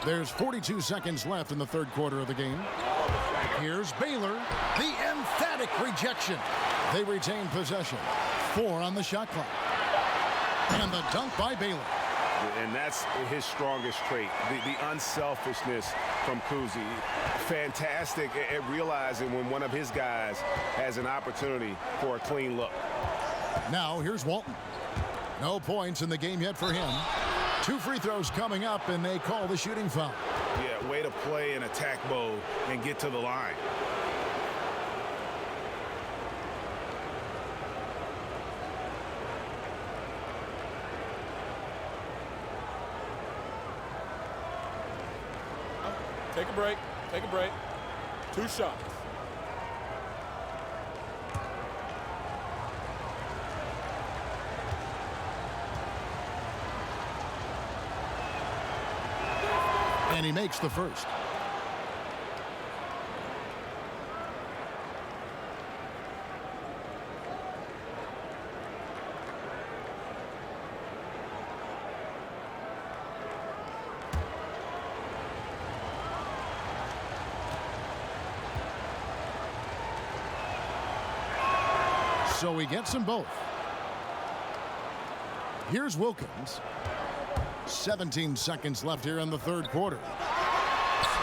There's 42 seconds left in the third quarter of the game. Here's Baylor. The emphatic rejection. They retain possession. 4 on the shot clock. And the dunk by Baylor. And that's his strongest trait, the unselfishness from Kuzi. Fantastic at realizing when one of his guys has an opportunity for a clean look. Now here's Walton. No points in the game yet for him. 2 free throws coming up, and they call the shooting foul. Yeah, way to play in attack mode and get to the line. Take a break. Take a break. 2 shots. And he makes the first. So he gets them both. Here's Wilkins. 17 seconds left here in the third quarter.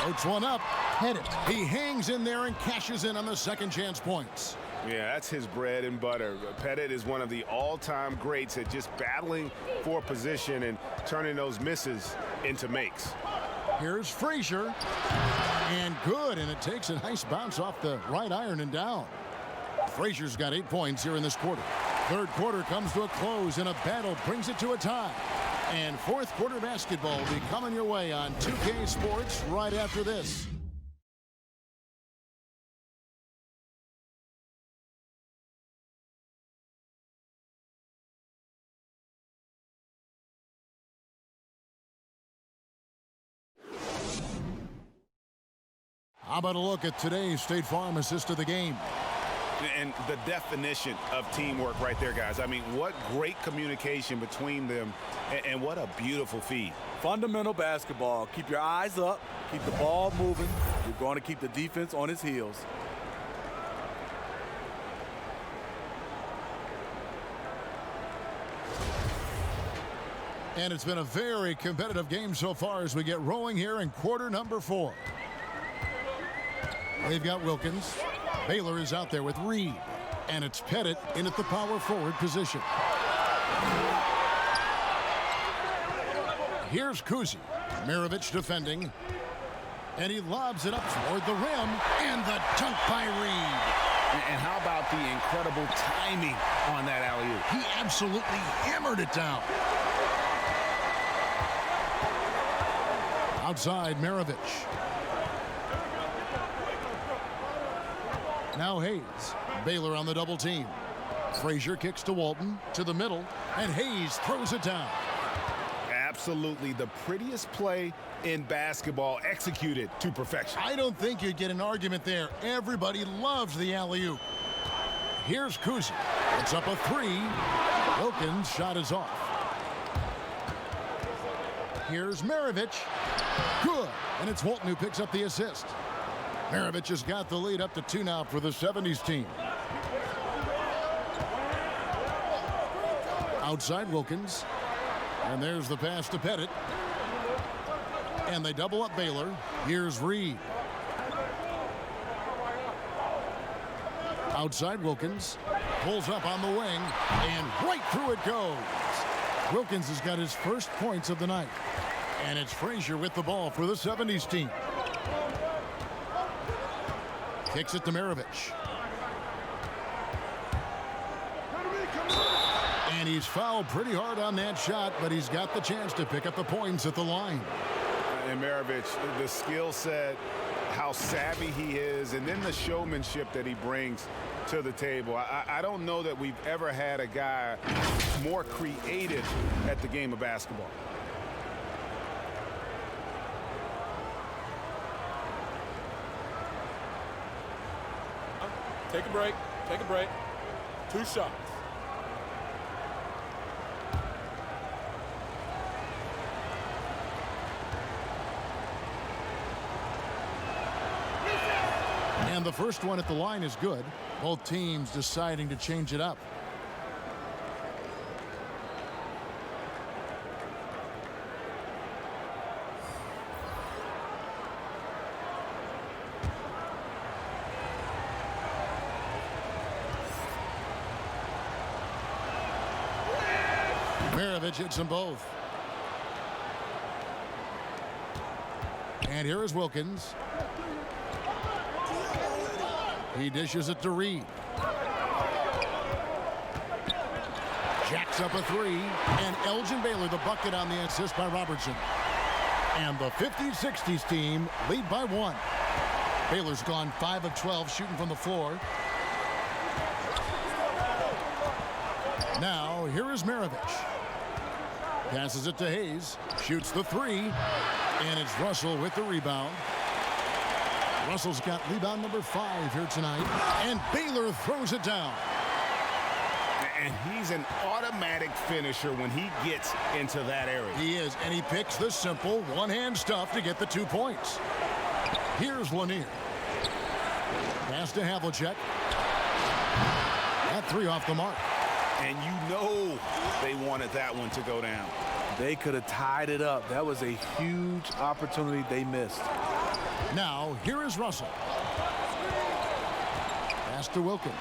Floats one up. Pettit. He hangs in there and cashes in on the second chance points. Yeah, that's his bread and butter. Pettit is one of the all-time greats at just battling for position and turning those misses into makes. Here's Frazier. And good, and it takes a nice bounce off the right iron and down. Frazier's got 8 points here in this quarter. Third quarter comes to a close, and a battle brings it to a tie. And fourth quarter basketball will be coming your way on 2K Sports right after this. How about a look at today's State Farm assist of the game? And the definition of teamwork right there, guys. I mean, what great communication between them, and what a beautiful feed. Fundamental basketball. Keep your eyes up. Keep the ball moving. You're going to keep the defense on its heels. And it's been a very competitive game so far as we get rolling here in quarter number 4. They've got Wilkins. Baylor is out there with Reed. And it's Pettit in at the power forward position. Here's Kuzi. Mirovic defending. And he lobs it up toward the rim. And the dunk by Reed. And how about the incredible timing on that alley-oop? He absolutely hammered it down. Outside, Mirovic. Now Hayes. Baylor on the double team. Frazier kicks to Walton, to the middle, and Hayes throws it down. Absolutely the prettiest play in basketball, executed to perfection. I don't think you'd get an argument there. Everybody loves the alley-oop. Here's Kuzi. It's up a 3. Wilkins' shot is off. Here's Mirovic. Good. And it's Walton who picks up the assist. Mirovic has got the lead up to 2 now for the 70's team. Outside Wilkins. And there's the pass to Pettit. And they double up Baylor. Here's Reed. Outside Wilkins. Pulls up on the wing. And right through it goes. Wilkins has got his first points of the night. And it's Frazier with the ball for the 70's team. Kicks it to Mirovic. And he's fouled pretty hard on that shot, but he's got the chance to pick up the points at the line. And Mirovic, the skill set, how savvy he is, and then the showmanship that he brings to the table. I don't know that we've ever had a guy more creative at the game of basketball. Take a break. Take a break. 2 shots. And the first one at the line is good. Both teams deciding to change it up. Mirovic hits them both. And here is Wilkins. He dishes it to Reed. Jacks up a 3. And Elgin Baylor the bucket on the assist by Robertson. And the 50's 60's team lead by 1. Baylor's gone 5 of 12 shooting from the floor. Now here is Mirovic. Passes it to Hayes. Shoots the 3. And it's Russell with the rebound. Russell's got rebound number 5 here tonight. And Baylor throws it down. And he's an automatic finisher when he gets into that area. He is, and he picks the simple one-hand stuff to get the 2 points. Here's Lanier. Pass to Havlicek. That 3 off the mark. And you know they wanted that one to go down. They could have tied it up. That was a huge opportunity they missed. Now, here is Russell. Pass to Wilkins.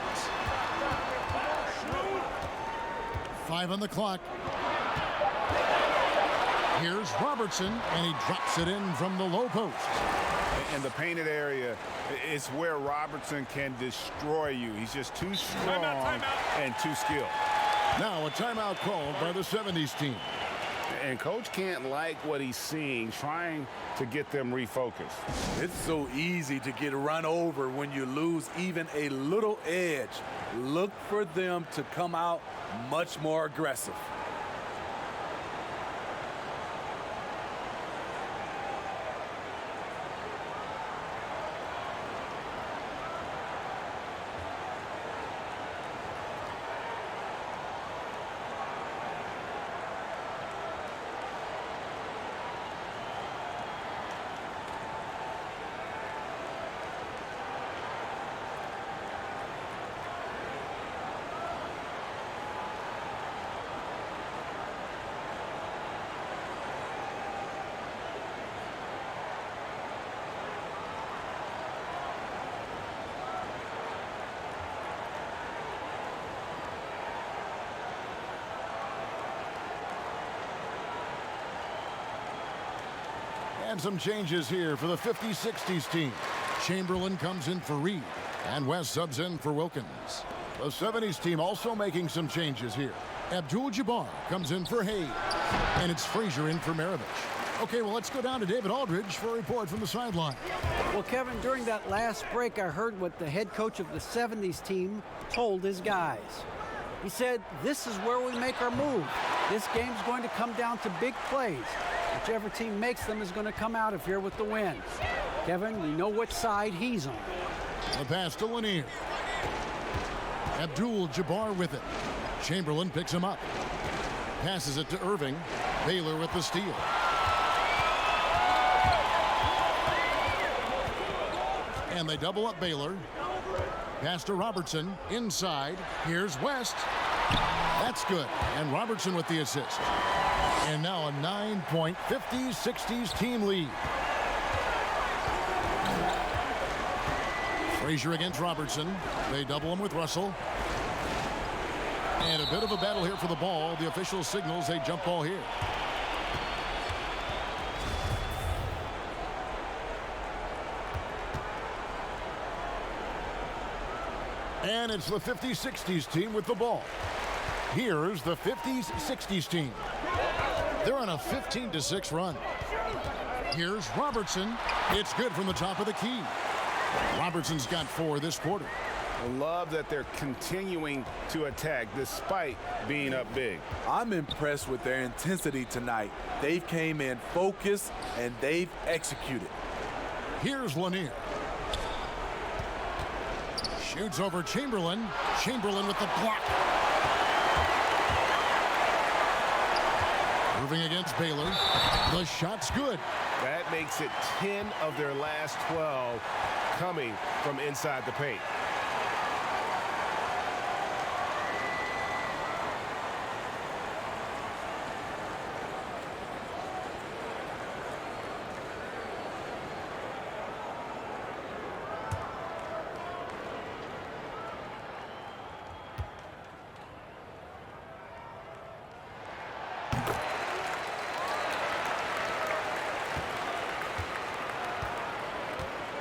5 on the clock. Here's Robertson, and he drops it in from the low post. And the painted area is where Robertson can destroy you. He's just too strong and too skilled. Now a timeout called by the 70's team. And coach can't like what he's seeing, trying to get them refocused. It's so easy to get run over when you lose even a little edge. Look for them to come out much more aggressive. And some changes here for the 50-60s team. Chamberlain comes in for Reed, and West subs in for Wilkins. The 70s team also making some changes here. Abdul-Jabbar comes in for Hayes, and it's Frazier in for Maravich. Okay, well, let's go down to David Aldridge for a report from the sideline. Well, Kevin, during that last break, I heard what the head coach of the 70s team told his guys. He said, this is where we make our move. This game's going to come down to big plays. Whichever team makes them is going to come out of here with the win. Kevin, we know which side he's on. The pass to Lanier. Abdul-Jabbar with it. Chamberlain picks him up. Passes it to Irving. Baylor with the steal. And they double up Baylor. Pass to Robertson. Inside. Here's West. That's good. And Robertson with the assist. And now a 9-point 50-60s team lead. Frazier against Robertson. They double him with Russell. And a bit of a battle here for the ball. The official signals a jump ball here. And it's the 50-60s team with the ball. Here's the 50-60s team. They're on a 15-6 run. Here's Robertson. It's good from the top of the key. Robertson's got 4 this quarter. I love that they're continuing to attack despite being up big. I'm impressed with their intensity tonight. They came in focused and they've executed. Here's Lanier. Shoots over Chamberlain. Chamberlain with the block. Moving against Baylor. The shot's good. That makes it 10 of their last 12 coming from inside the paint.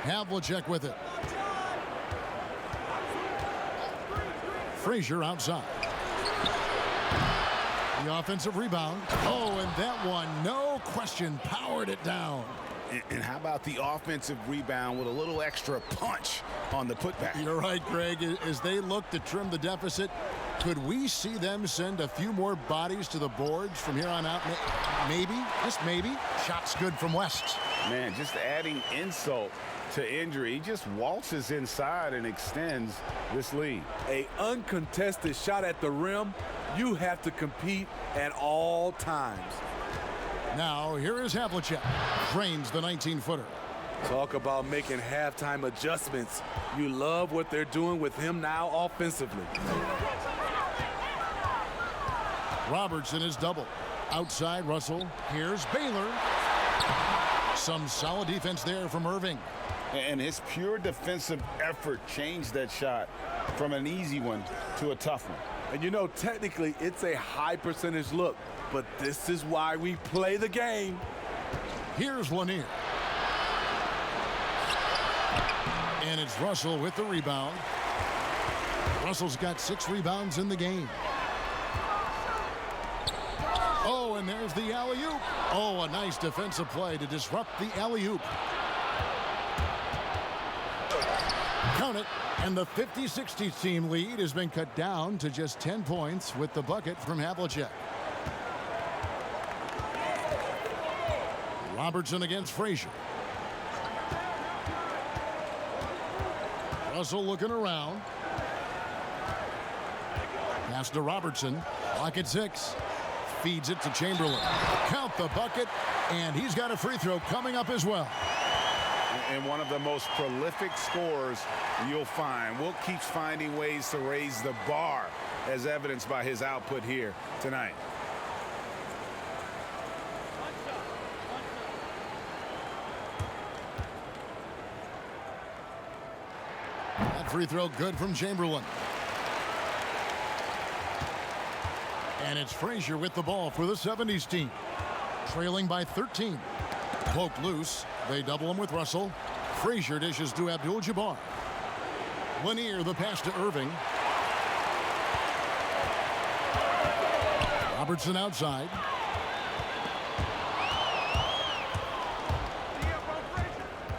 Havlicek with it. Frazier outside. The offensive rebound. Oh, and that one, no question, powered it down. And how about the offensive rebound with a little extra punch on the putback? You're right, Greg. As they look to trim the deficit, could we see them send a few more bodies to the boards from here on out? Maybe, just maybe. Shot's good from West. Man, just adding insult to injury. He just waltzes inside and extends this lead. A uncontested shot at the rim, you have to compete at all times. Now, here is Havlicek. Drains the 19-footer. Talk about making halftime adjustments. You love what they're doing with him now offensively. Robertson is double. Outside Russell. Here's Baylor. Some solid defense there from Irving. And his pure defensive effort changed that shot from an easy one to a tough one. And you know, technically, it's a high percentage look, but this is why we play the game. Here's Lanier. And it's Russell with the rebound. Russell's got 6 rebounds in the game. Oh, and there's the alley-oop. Oh, a nice defensive play to disrupt the alley-oop. Count it. And the 50-60 team lead has been cut down to just 10 points with the bucket from Havlicek. Robertson against Frazier. Russell looking around. Pass to Robertson. Clock at 6. Feeds it to Chamberlain. Count the bucket. And he's got a free throw coming up as well. And one of the most prolific scorers you'll find. Wilt keeps finding ways to raise the bar, as evidenced by his output here tonight. That free throw good from Chamberlain. And it's Frazier with the ball for the 70's team. Trailing by 13. Poked loose. They double him with Russell. Frazier dishes to Abdul-Jabbar. Lanier the pass to Irving. Robertson outside.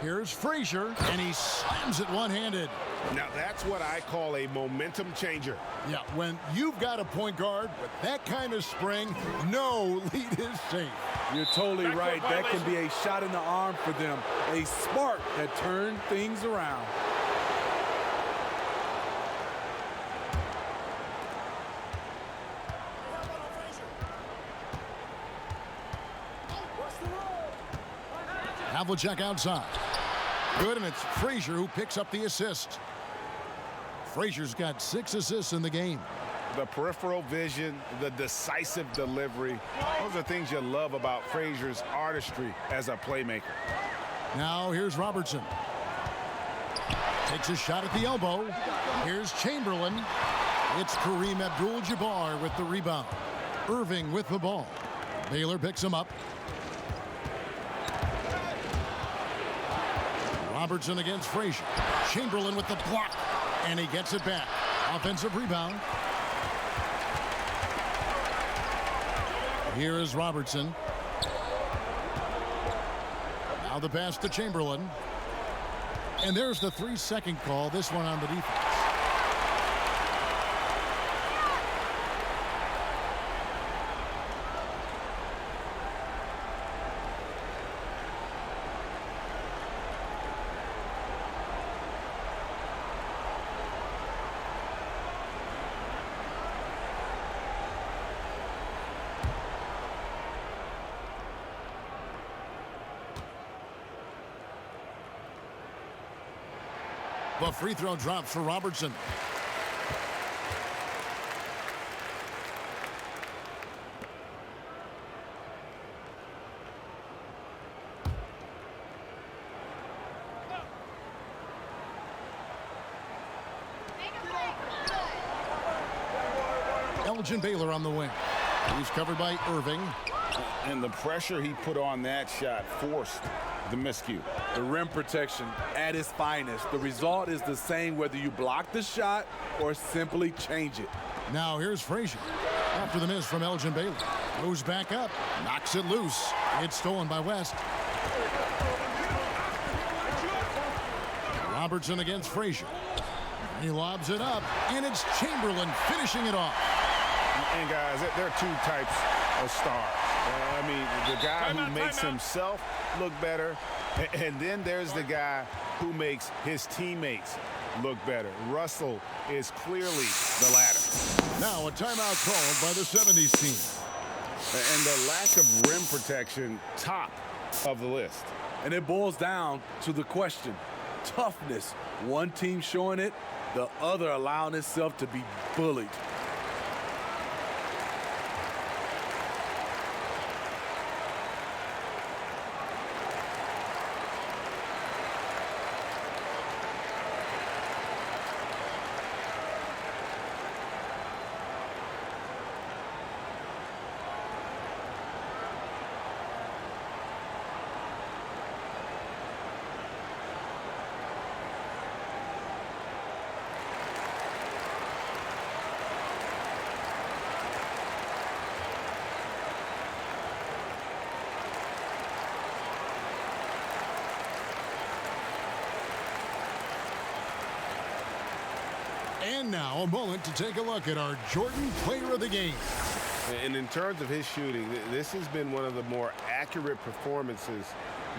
Here's Frazier, and he slams it one-handed. Now that's what I call a momentum changer. Yeah, when you've got a point guard with that kind of spring, no lead is safe. You're totally right. That can be a shot in the arm for them. A spark that turned things around. Havlicek outside. Good, and it's Frazier who picks up the assist. Frazier's got 6 assists in the game. The peripheral vision, the decisive delivery, those are things you love about Frazier's artistry as a playmaker. Now here's Robertson. Takes a shot at the elbow. Here's Chamberlain. It's Kareem Abdul-Jabbar with the rebound. Irving with the ball. Baylor picks him up. Robertson against Frazier. Chamberlain with the block. And he gets it back. Offensive rebound. Here is Robertson. Now the pass to Chamberlain. And there's the 3-second call. This one on the defense. The free throw drops for Robertson. Elgin Baylor on the wing. He's covered by Irving. And the pressure he put on that shot forced the miscue. The rim protection at its finest. The result is the same whether you block the shot or simply change it. Now here's Frazier. After the miss from Elgin Baylor. Goes back up. Knocks it loose. It's stolen by West. Robertson against Frazier. He lobs it up. And it's Chamberlain finishing it off. And guys, there are 2 types of stars. I mean, the guy who makes himself look better, and then there's the guy who makes his teammates look better. Russell is clearly the latter. Now a timeout called by the 70's team. And the lack of rim protection, top of the list. And it boils down to the question, toughness. One team showing it, the other allowing itself to be bullied. And now a moment to take a look at our Jordan Player of the Game. And in terms of his shooting, this has been one of the more accurate performances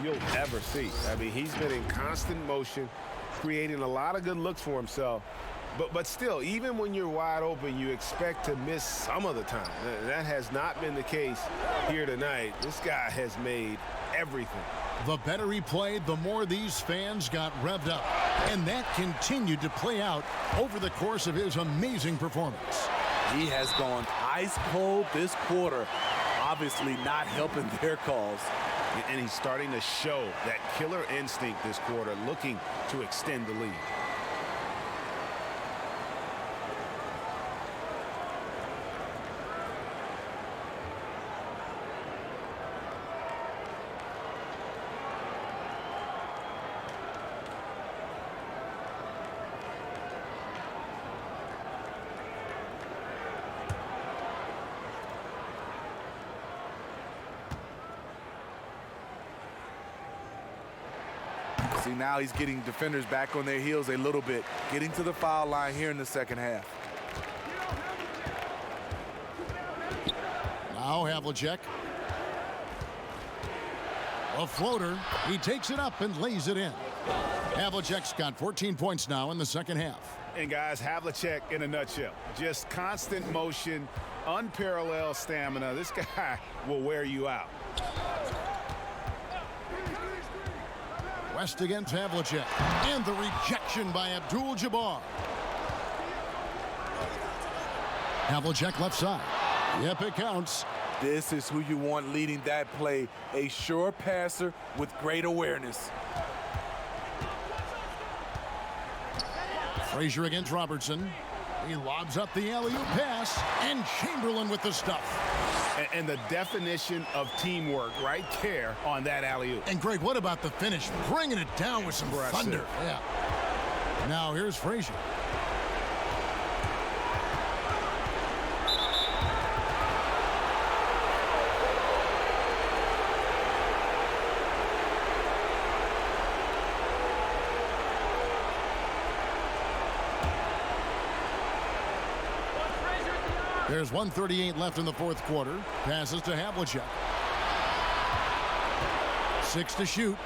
you'll ever see. I mean, he's been in constant motion, creating a lot of good looks for himself. But still, even when you're wide open, you expect to miss some of the time. That has not been the case here tonight. This guy has made everything. The better he played, the more these fans got revved up. And that continued to play out over the course of his amazing performance. He has gone ice cold this quarter, obviously not helping their cause. And he's starting to show that killer instinct this quarter, looking to extend the lead. See, now he's getting defenders back on their heels a little bit, getting to the foul line here in the second half. Now Havlicek. A floater. He takes it up and lays it in. Havlicek's got 14 points now in the second half. And guys, Havlicek in a nutshell. Just constant motion, unparalleled stamina. This guy will wear you out. West against Havlicek. And the rejection by Abdul-Jabbar. Havlicek left side. Yep, it counts. This is who you want leading that play, a sure passer with great awareness. Frazier against Robertson. He lobs up the alley-oop pass, and Chamberlain with the stuff. And the definition of teamwork right there on that alley-oop. And Greg, what about the finish? Bringing it down with some thunder. Yeah. Now here's Frazier. There's 1:38 left in the fourth quarter. Passes to Havlicek. 6 to shoot.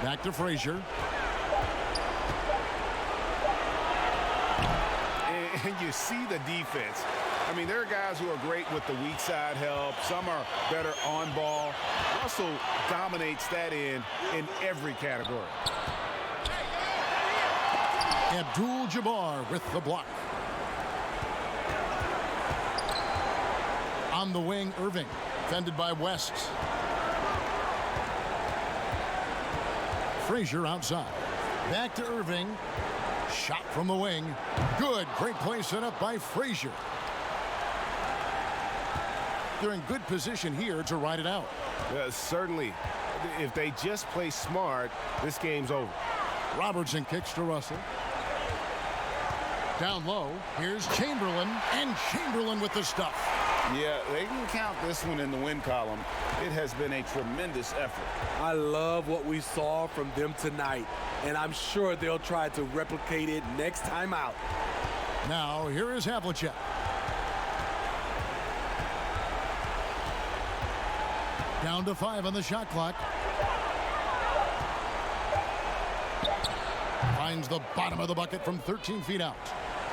Back to Frazier. And you see the defense. I mean, there are guys who are great with the weak side help. Some are better on ball. Russell dominates that in every category. Abdul-Jabbar with the block. On the wing, Irving, defended by West. Frazier outside. Back to Irving. Shot from the wing. Good. Great play set up by Frazier. They're in good position here to ride it out. Certainly. If they just play smart, this game's over. Robertson kicks to Russell. Down low. Here's Chamberlain. And Chamberlain with the stuff. Yeah, they can count this one in the win column. It has been a tremendous effort. I love what we saw from them tonight, and I'm sure they'll try to replicate it next time out. Now, here is Havlicek. Down to 5 on the shot clock. Finds the bottom of the bucket from 13 feet out.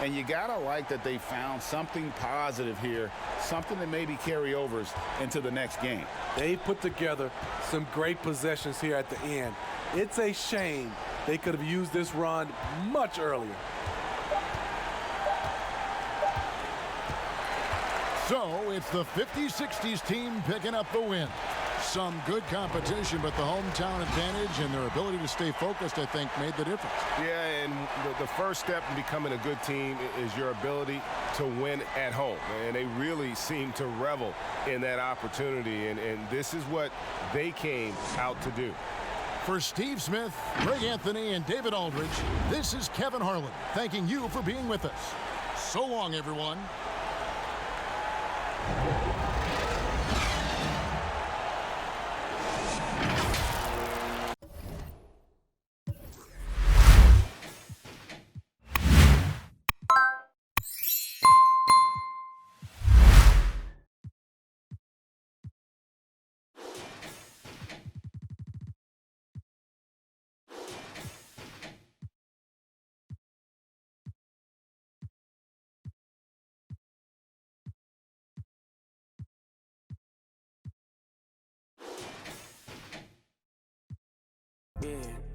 And you got to like that they found something positive here, something that maybe carry overs into the next game. They put together some great possessions here at the end. It's a shame they could have used this run much earlier. So it's the 50-60s team picking up the win. Some good competition, but the hometown advantage and their ability to stay focused, I think, made the difference. Yeah, and the first step in becoming a good team is your ability to win at home. And they really seem to revel in that opportunity, and this is what they came out to do. For Steve Smith, Greg Anthony, and David Aldridge, this is Kevin Harlan thanking you for being with us. So long, everyone.